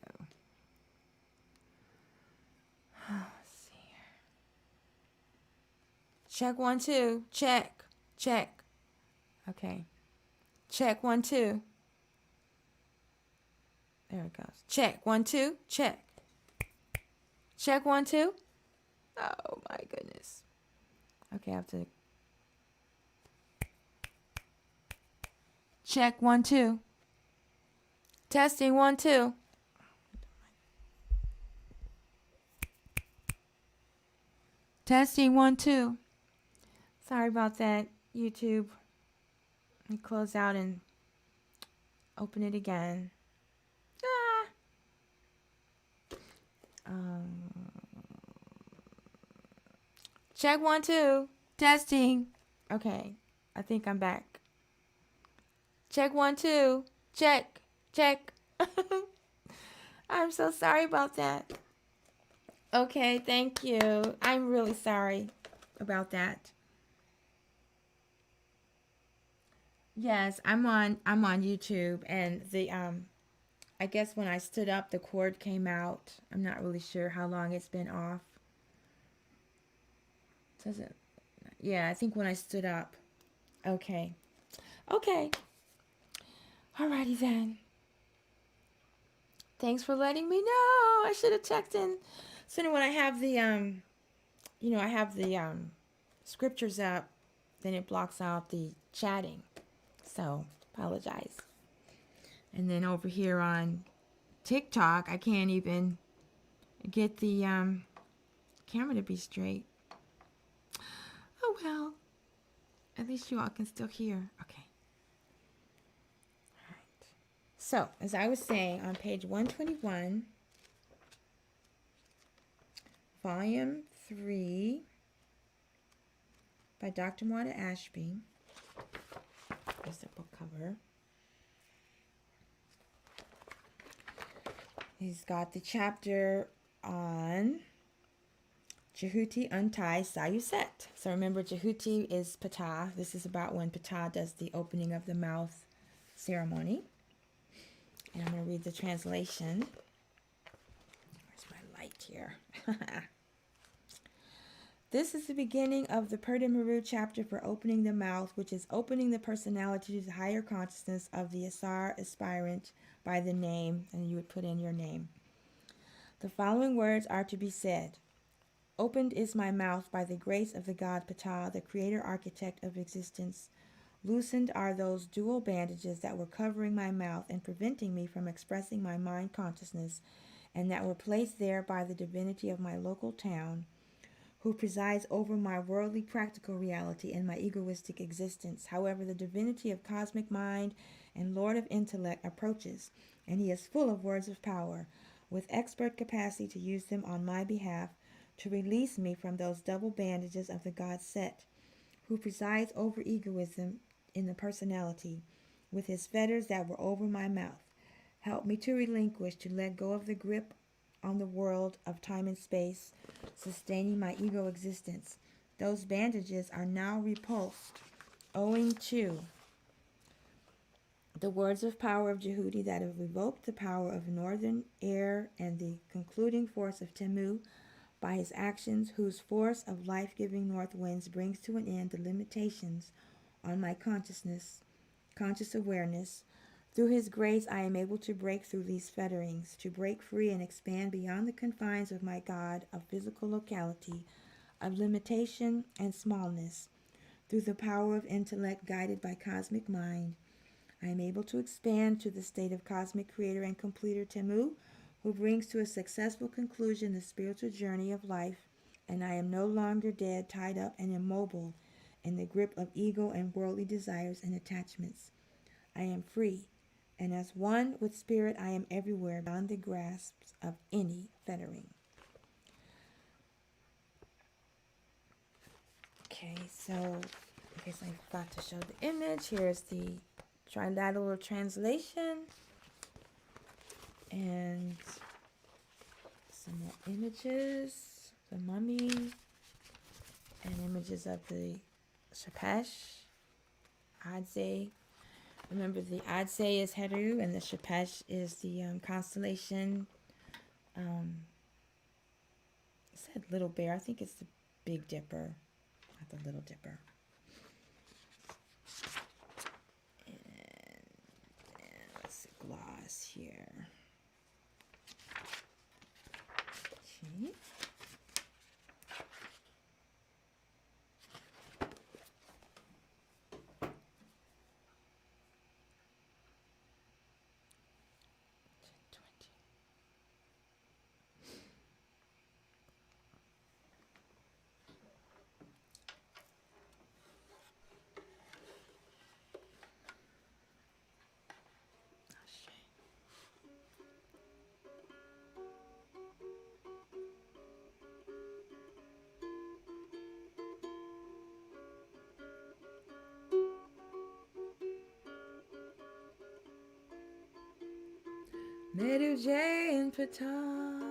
Let's see here. Check 1, 2. Check. Check. Okay. Check 1, 2. There it goes. Check 1, 2. Check. Check 1, 2. Oh my goodness. Okay, I have to. Check 1, 2. Testing 1, 2. Testing 1, 2. Sorry about that, YouTube. Let me close out and open it again. Check 1, 2. Testing. Okay, I think I'm back. Check 1, 2. Check. Check. I'm so sorry about that. Okay, thank you. I'm really sorry about that. Yes, I'm on YouTube, and the I guess when I stood up the cord came out. I'm not really sure how long it's been off. Doesn't. Yeah, I think when I stood up. Okay. Okay. Alrighty then. Thanks for letting me know. I should have checked in sooner when I have the I have the scriptures up, then it blocks out the chatting. So, apologize. And then over here on TikTok, I can't even get the camera to be straight. Oh well. At least you all can still hear. Okay. All right. So, as I was saying, on page 121, volume 3 by Dr. Marta Ashby. There's the book cover. He's got the chapter on Jehuti Untie Sayuset. So remember, Jehuti is Ptah. This is about when Ptah does the opening of the mouth ceremony. And I'm going to read the translation. Where's my light here? This is the beginning of the Ptah chapter for opening the mouth, which is opening the personality to the higher consciousness of the Asar aspirant by the name, and you would put in your name. The following words are to be said. Opened is my mouth by the grace of the God Ptah, the creator architect of existence. Loosened are those dual bandages that were covering my mouth and preventing me from expressing my mind consciousness, and that were placed there by the divinity of my local town, who presides over my worldly practical reality and my egoistic existence. However, the divinity of cosmic mind and Lord of intellect approaches, and he is full of words of power, with expert capacity to use them on my behalf, to release me from those double bandages of the God Set, who presides over egoism in the personality, with his fetters that were over my mouth. Help me to relinquish, to let go of the grip on the world of time and space, sustaining my ego existence. Those bandages are now repulsed, owing to the words of power of Jehuti that have revoked the power of northern air and the concluding force of Temu by his actions, whose force of life-giving north winds brings to an end the limitations on my conscious awareness. Through his grace, I am able to break through these fetterings, to break free and expand beyond the confines of my God of physical locality, of limitation and smallness. Through the power of intellect guided by cosmic mind, I am able to expand to the state of cosmic creator and completer Temu, who brings to a successful conclusion the spiritual journey of life, and I am no longer dead, tied up, and immobile in the grip of ego and worldly desires and attachments. I am free, and as one with spirit, I am everywhere beyond the grasp of any fettering. Okay, so I guess I forgot to show the image. Here's the Untitled translation, and some more images, the mummy, and images of the Shepesh, Adze. Remember, the Adze is Heru, and the Shepesh is the constellation. It said Little Bear. I think it's the Big Dipper, not the Little Dipper. And let's see, gloss here. Okay. Neterian Ptah.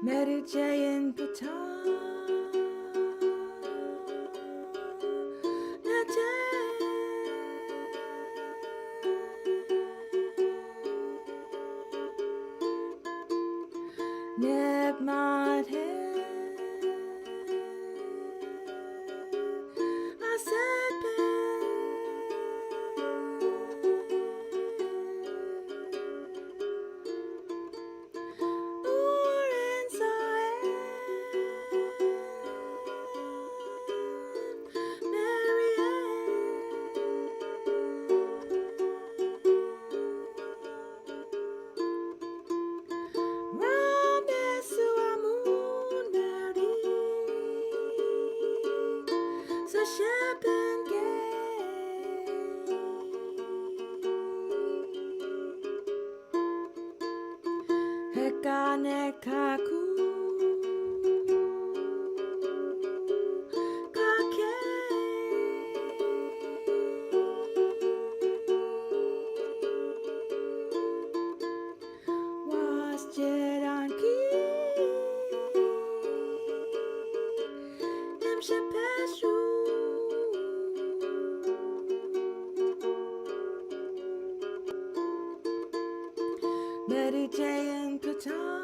Amet Neterian Ptah. Neterian Ptah.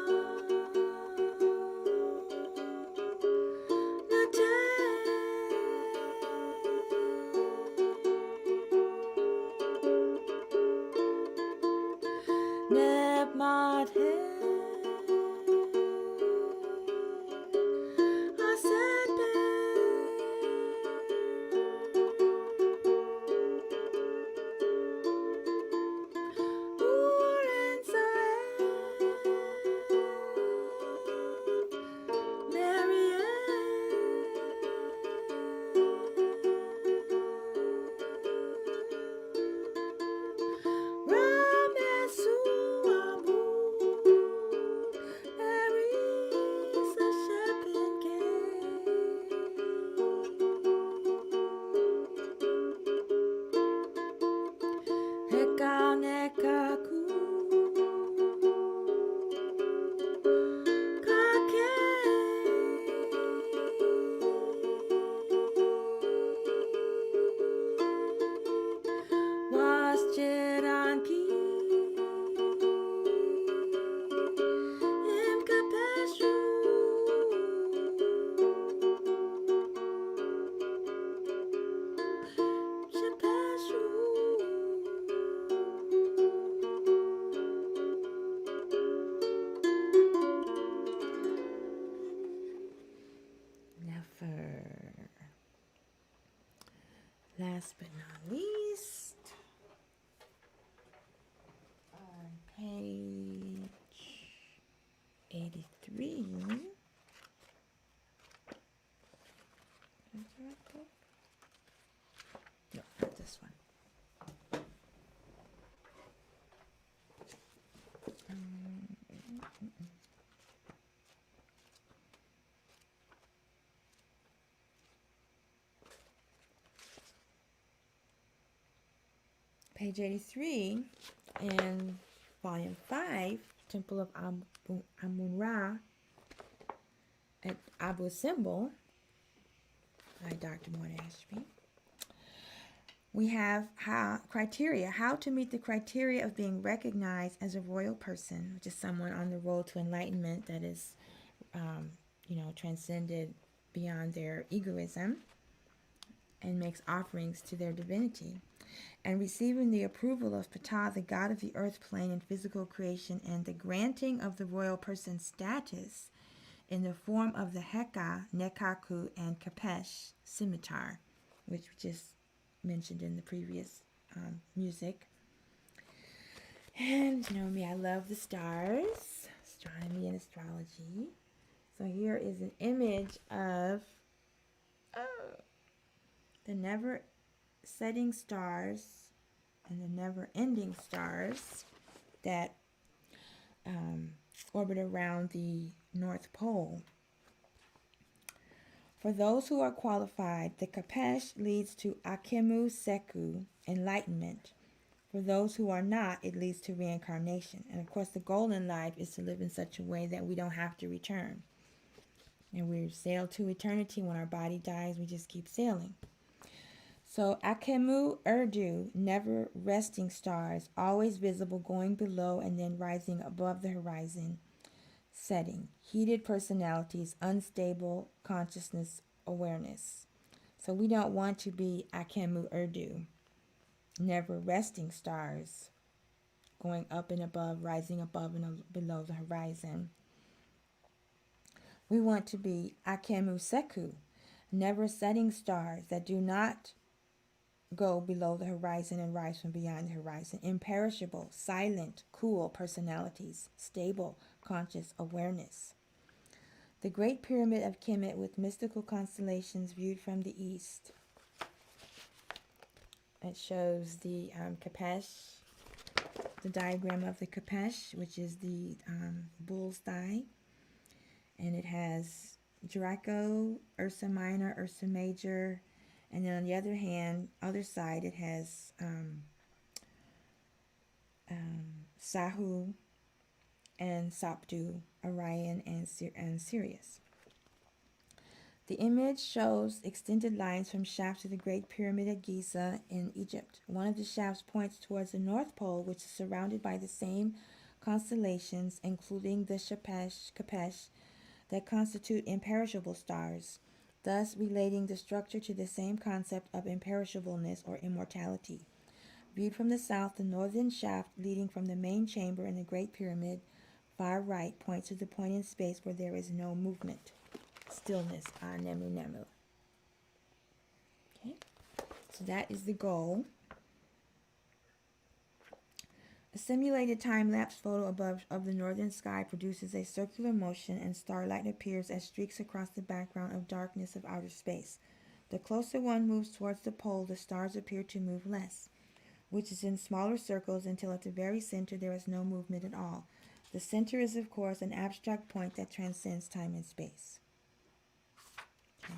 Nefer. Last but not least, on page 83. Is that right book? No, not this one. Page 83 in volume 5, Temple of Amun-Ra at Abu Simbel by Dr. Morton Ashby. We have how to meet the criteria of being recognized as a royal person, which is someone on the road to enlightenment that is, transcended beyond their egoism and makes offerings to their divinity, and receiving the approval of Ptah, the god of the earth plane and physical creation, and the granting of the royal person status in the form of the Heka, Nekaku, and Kapesh scimitar, which we just mentioned in the previous music. And you know me, I love the stars, astronomy and astrology. So here is an image of the never setting stars and the never ending stars that orbit around the North Pole. For those who are qualified, the Kapesh leads to Akemu Seku, enlightenment. For those who are not, it leads to reincarnation. And of course, the goal in life is to live in such a way that we don't have to return. And we sail to eternity. When our body dies, we just keep sailing. So Akemu Urdu, never resting stars, always visible, going below and then rising above the horizon. Setting, heated personalities, unstable consciousness awareness. So we don't want to be Akemu Urdu, never resting stars, going up and above, rising above and below the horizon. We want to be Akemu Seku, never setting stars that do not go below the horizon and rise from beyond the horizon. Imperishable, silent, cool personalities, stable, conscious awareness. The Great Pyramid of Kemet with mystical constellations viewed from the east. It shows the Kapesh, the diagram of the Kapesh, which is the bull's thigh. And it has Draco, Ursa Minor, Ursa Major, and then on the other side, it has Sahu and Sapdu, Orion, and Sirius. The image shows extended lines from shaft to the Great Pyramid at Giza in Egypt. One of the shafts points towards the North Pole, which is surrounded by the same constellations, including the Kapesh, that constitute imperishable stars, thus relating the structure to the same concept of imperishableness or immortality. Viewed from the south, the northern shaft leading from the main chamber in the Great Pyramid, far right, points to the point in space where there is no movement. Stillness, Nemu Nemu. Okay, so that is the goal. A simulated time-lapse photo of the northern sky produces a circular motion, and starlight appears as streaks across the background of darkness of outer space. The closer one moves towards the pole, the stars appear to move less, which is in smaller circles until at the very center there is no movement at all. The center is, of course, an abstract point that transcends time and space. Okay.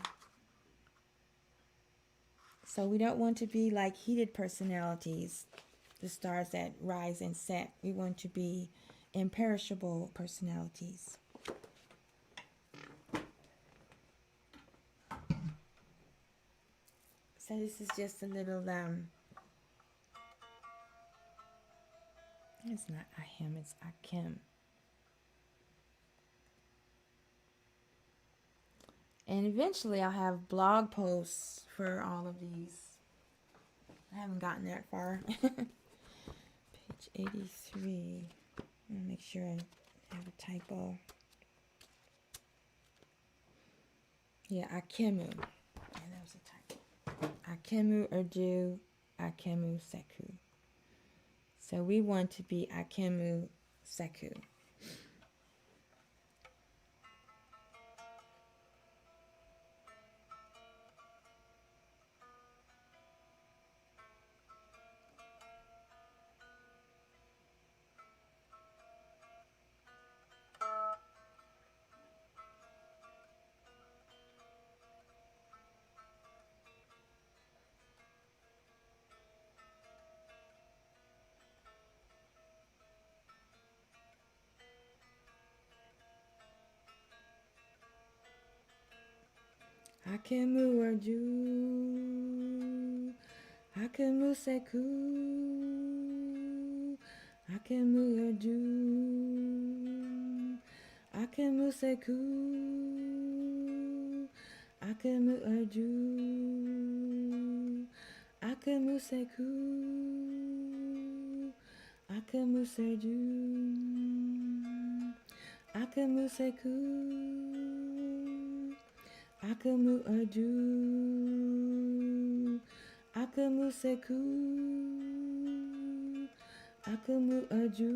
So we don't want to be like heated personalities, the stars that rise and set. We want to be imperishable personalities. So this is just a little, it's not Ahem, it's Akim. And eventually I'll have blog posts for all of these. I haven't gotten that far. Page 83. Let me make sure I have a typo. Yeah, Akemu. Yeah, that was a typo. Akemu Urdu, Akemu Seku. So we want to be Akemu Seku. Akemu Urdu, Akemu Seku, Akemu Urdu, Akemu Seku, Akemu Urdu, Akemu Seku, Akemu Serdu, Akemu Seku, Akemu Urdu, Akemu Seku, Akemu Urdu,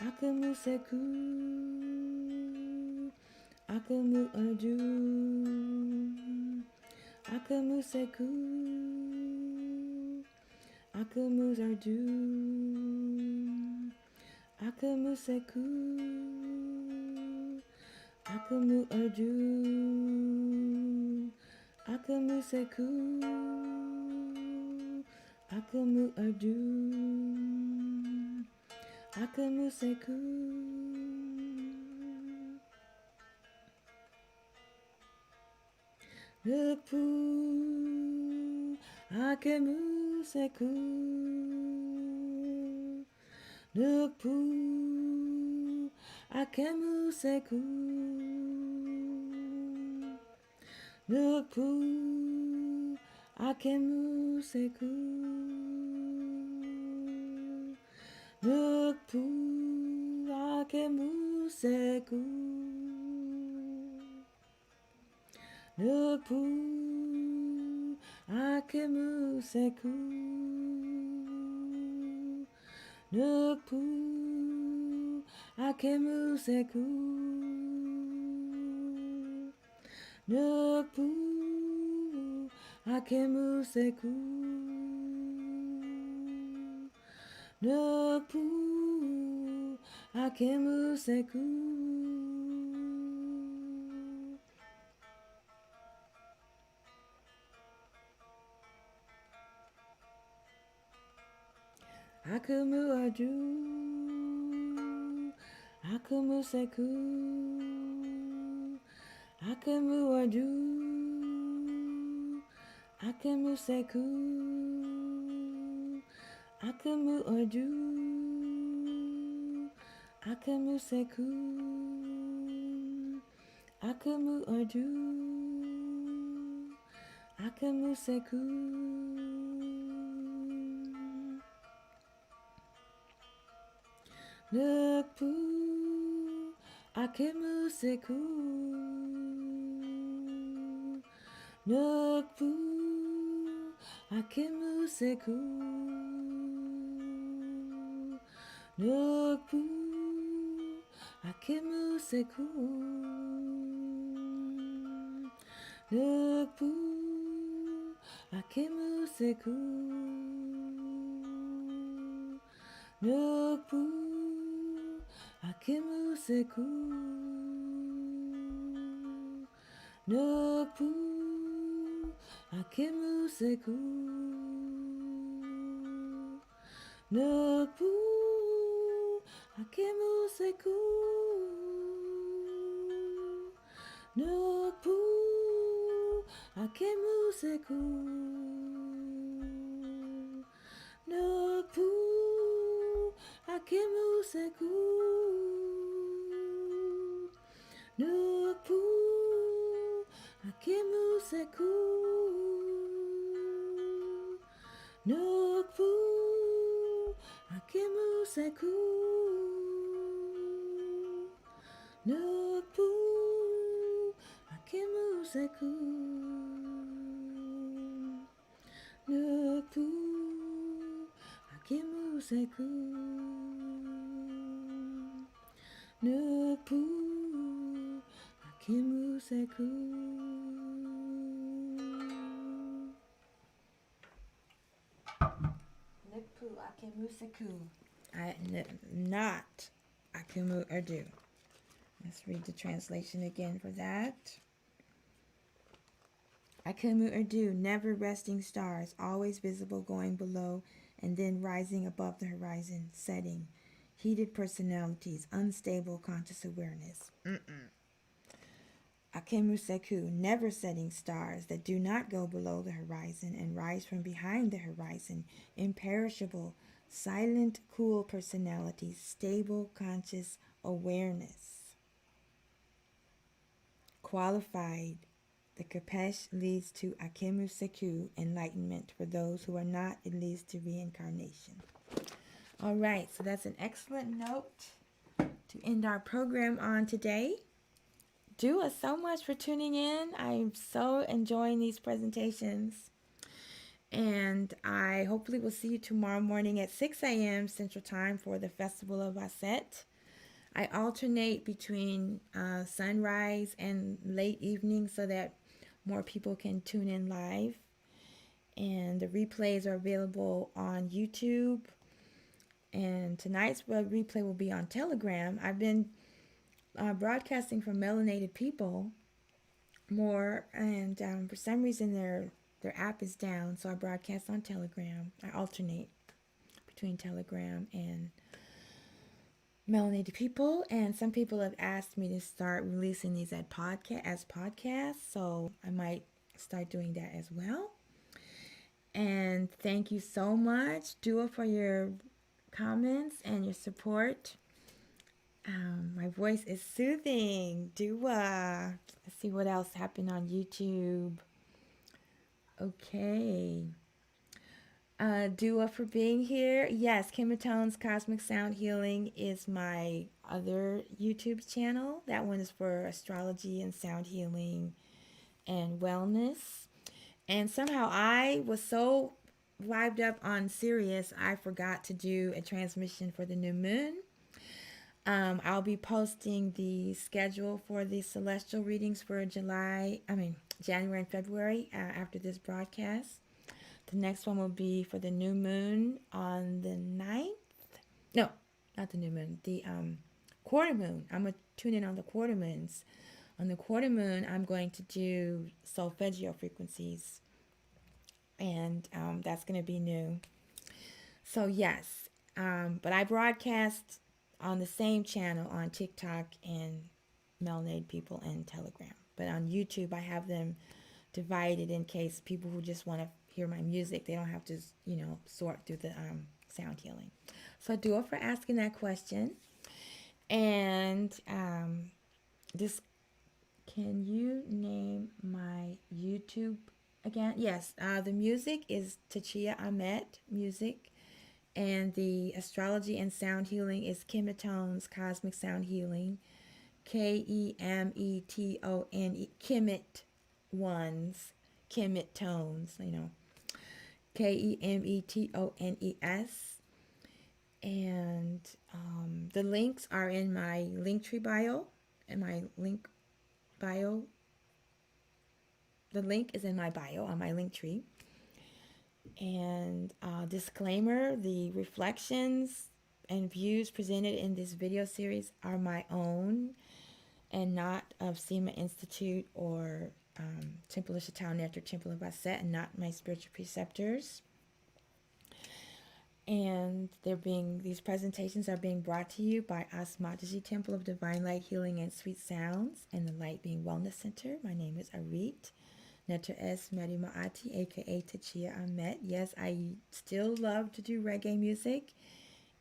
Akemu Seku, Akemu Urdu, Akemu Seku, Akemu Urdu, Akemu Seku, Akemu Urdu, Akemu Seku, Akemu Urdu, Akemu Seku. Nupu, Akemu Seku, Nupu, Akemu Seku, Nupu, Akemu Seku, Nupu, Akemu Seku, Nupu, Akemu Seku, Nupu, Akemu Seku, Nupu, Akemu Seku, Nupu, Akemu Seku. Akemu Urdu, Akemu Seku, Akemu Urdu, Akemu Seku, Akemu Urdu, Akemu Seku, Akemu Urdu, Akemu Seku. Nupu, Akemu Seku, Nupu, Akemu Seku, Nupu, Akemu Seku, Nupu, Akemu Seku, Nupu, Akemu Seku, Nupu, Akemu Seku, Nupu, Akemu Seku, Nupu, Akemu Seku, Nupu, Akemu Seku, Nupu, Akemu Seku, Nupu, Akemu Seku, Nupu, Seku. Nuku. Akimu Seku. Nuku. Akimu Seku. Nuku Akimu Seku. Not Akimu Urdu. Let's read the translation again for that. Akimu Urdu, never resting stars, always visible going below and then rising above the horizon, setting. Heated personalities, unstable conscious awareness. Akimu Seku, never setting stars that do not go below the horizon and rise from behind the horizon, imperishable, silent, cool personalities, stable conscious awareness. Qualified. The Kapesh leads to Akimu Seku, enlightenment. For those who are not, it leads to reincarnation. All right, so that's an excellent note to end our program on today. Dua so much for tuning in. I'm so enjoying these presentations. And I hopefully will see you tomorrow morning at 6 a.m. Central Time for the Festival of Aset. I alternate between sunrise and late evening so that more people can tune in live. And the replays are available on YouTube. And tonight's replay will be on Telegram. I've been broadcasting from Melanated People more, and for some reason their app is down, so I broadcast on Telegram. I alternate between Telegram and Melanated People, and some people have asked me to start releasing these as podcasts, so I might start doing that as well. And thank you so much, Dua, for your comments and your support. My voice is soothing. Dua. Let's see what else happened on YouTube. Okay. Dua for being here. Yes, Kimatone's Cosmic Sound Healing is my other YouTube channel. That one is for astrology and sound healing and wellness. And somehow I was so vibed up on Sirius, I forgot to do a transmission for the new moon. I'll be posting the schedule for the celestial readings for January and February after this broadcast. The next one will be for the new moon on the 9th. No, not the new moon. The quarter moon. I'm going to tune in on the quarter moons. On the quarter moon, I'm going to do solfeggio frequencies. And that's going to be new. So, yes. But I broadcast on the same channel on TikTok and Melanated People and Telegram. But on YouTube, I have them divided in case people who just want to hear my music, they don't have to, sort through the sound healing. So Dua for asking that question. And can you name my YouTube again? Yes, the music is Tchiya Amet music. And the astrology and sound healing is Kimatone's Cosmic Sound Healing. Kemetone, Kemet ones, Kemet tones, Kemetones. And the links are in my Linktree bio. The link is in my bio on my Linktree. And disclaimer, the reflections and views presented in this video series are my own and not of Seema Institute or Temple of Shaitan or Temple of Aset, and not my spiritual preceptors. And these presentations are being brought to you by Asmataji Temple of Divine Light, Healing, and Sweet Sounds, and the Light Being Wellness Center. My name is Arit Neter S. Marimaati, aka Tchiya Amet. Yes, I still love to do reggae music,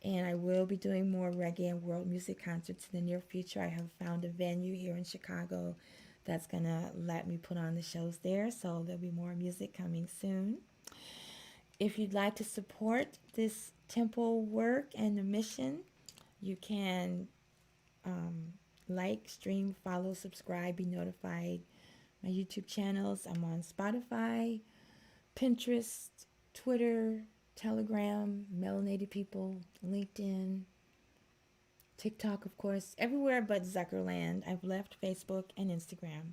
and I will be doing more reggae and world music concerts in the near future. I have found a venue here in Chicago that's going to let me put on the shows there, so there'll be more music coming soon. If you'd like to support this temple work and the mission, you can like, stream, follow, subscribe, be notified my YouTube channels. I'm on Spotify, Pinterest, Twitter, Telegram, Melanated People, LinkedIn, TikTok, of course, everywhere but Zuckerland. I've left Facebook and Instagram.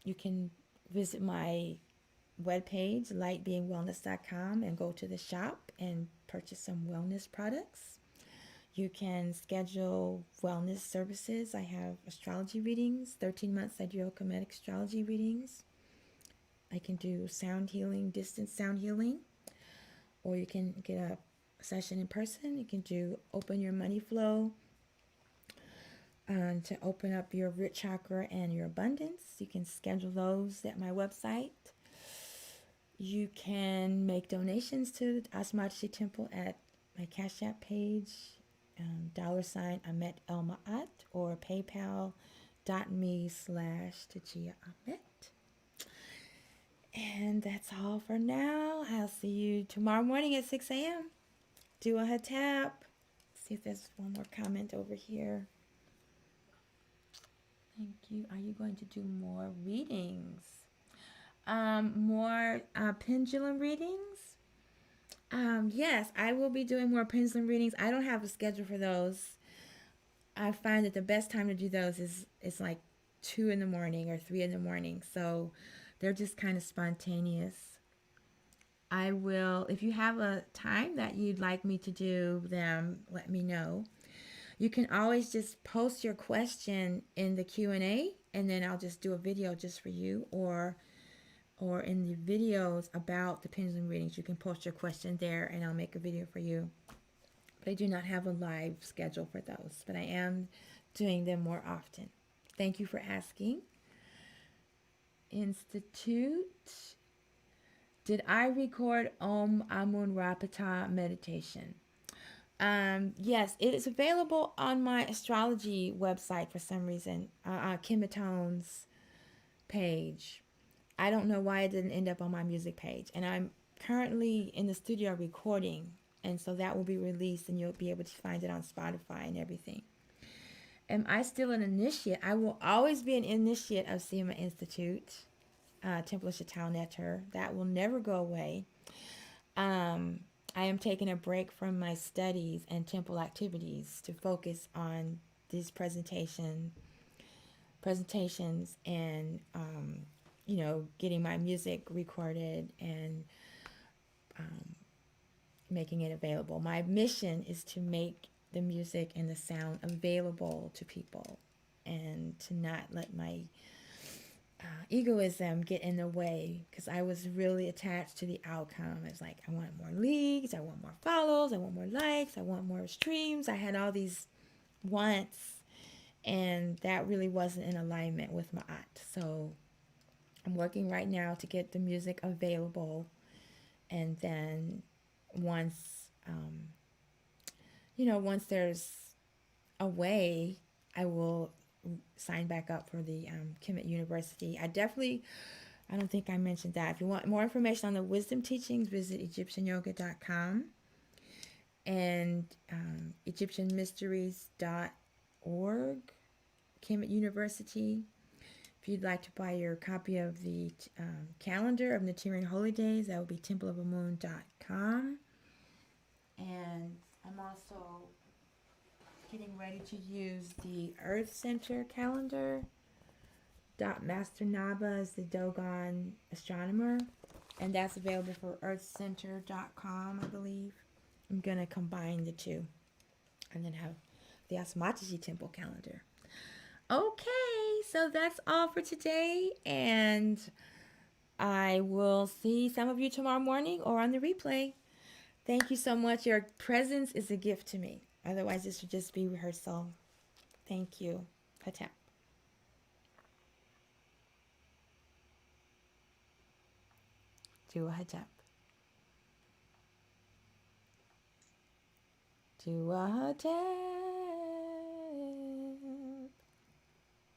You can visit my webpage, lightbeingwellness.com, and go to the shop and purchase some wellness products. You can schedule wellness services. I have astrology readings, 13 months sidereal-Kemetic astrology readings. I can do sound healing, distance sound healing, or you can get a session in person. You can do open your money flow to open up your root chakra and your abundance. You can schedule those at my website. You can make donations to the Asmatashi Temple at my Cash App page, $Amet Elmaat, or paypal.me/Tchiya Amet. And that's all for now. I'll see you tomorrow morning at 6 a.m. Do a tap. See if there's one more comment over here. Thank you. Are you going to do more readings? More pendulum readings? Yes, I will be doing more pendulum readings. I don't have a schedule for those. I find that the best time to do those is like 2 in the morning or 3 in the morning. So they're just kind of spontaneous. I will, if you have a time that you'd like me to do them, let me know. You can always just post your question in the Q&A, and then I'll just do a video just for you, or in the videos about the pendulum readings, you can post your question there and I'll make a video for you. But I do not have a live schedule for those, but I am doing them more often. Thank you for asking. Institute. Did I record Om Amun Ra Ptah meditation? Yes, it is available on my astrology website for some reason, Kim Matone's page. I don't know why it didn't end up on my music page. And I'm currently in the studio recording, and so that will be released and you'll be able to find it on Spotify and everything. Am I still an initiate? I will always be an initiate of Sema Institute, Temple of Shatal Neter. That will never go away. I am taking a break from my studies and temple activities to focus on these presentations and, getting my music recorded and making it available. My mission is to make the music and the sound available to people and to not let my egoism get in the way, because I was really attached to the outcome. It's like, I want more leagues, I want more follows, I want more likes, I want more streams. I had all these wants, and that really wasn't in alignment with my art. So I'm working right now to get the music available, and then once once there's a way, I will sign back up for the Kemet University. I don't think I mentioned that. If you want more information on the wisdom teachings, visit EgyptianYoga.com and EgyptianMysteries.org, Kemet University. If you'd like to buy your copy of the calendar of Neterian Holy Days, that would be templeofamoon.com. And I'm also getting ready to use the Earth Center calendar. Master Naba is the Dogon astronomer, and that's available for earthcenter.com, I believe. I'm going to combine the two and then have the Asmatashi Temple calendar. Okay, so that's all for today, and I will see some of you tomorrow morning or on the replay. Thank you so much. Your presence is a gift to me. Otherwise, this would just be rehearsal. Thank you. Patap. Do a hatap. Do a hatap.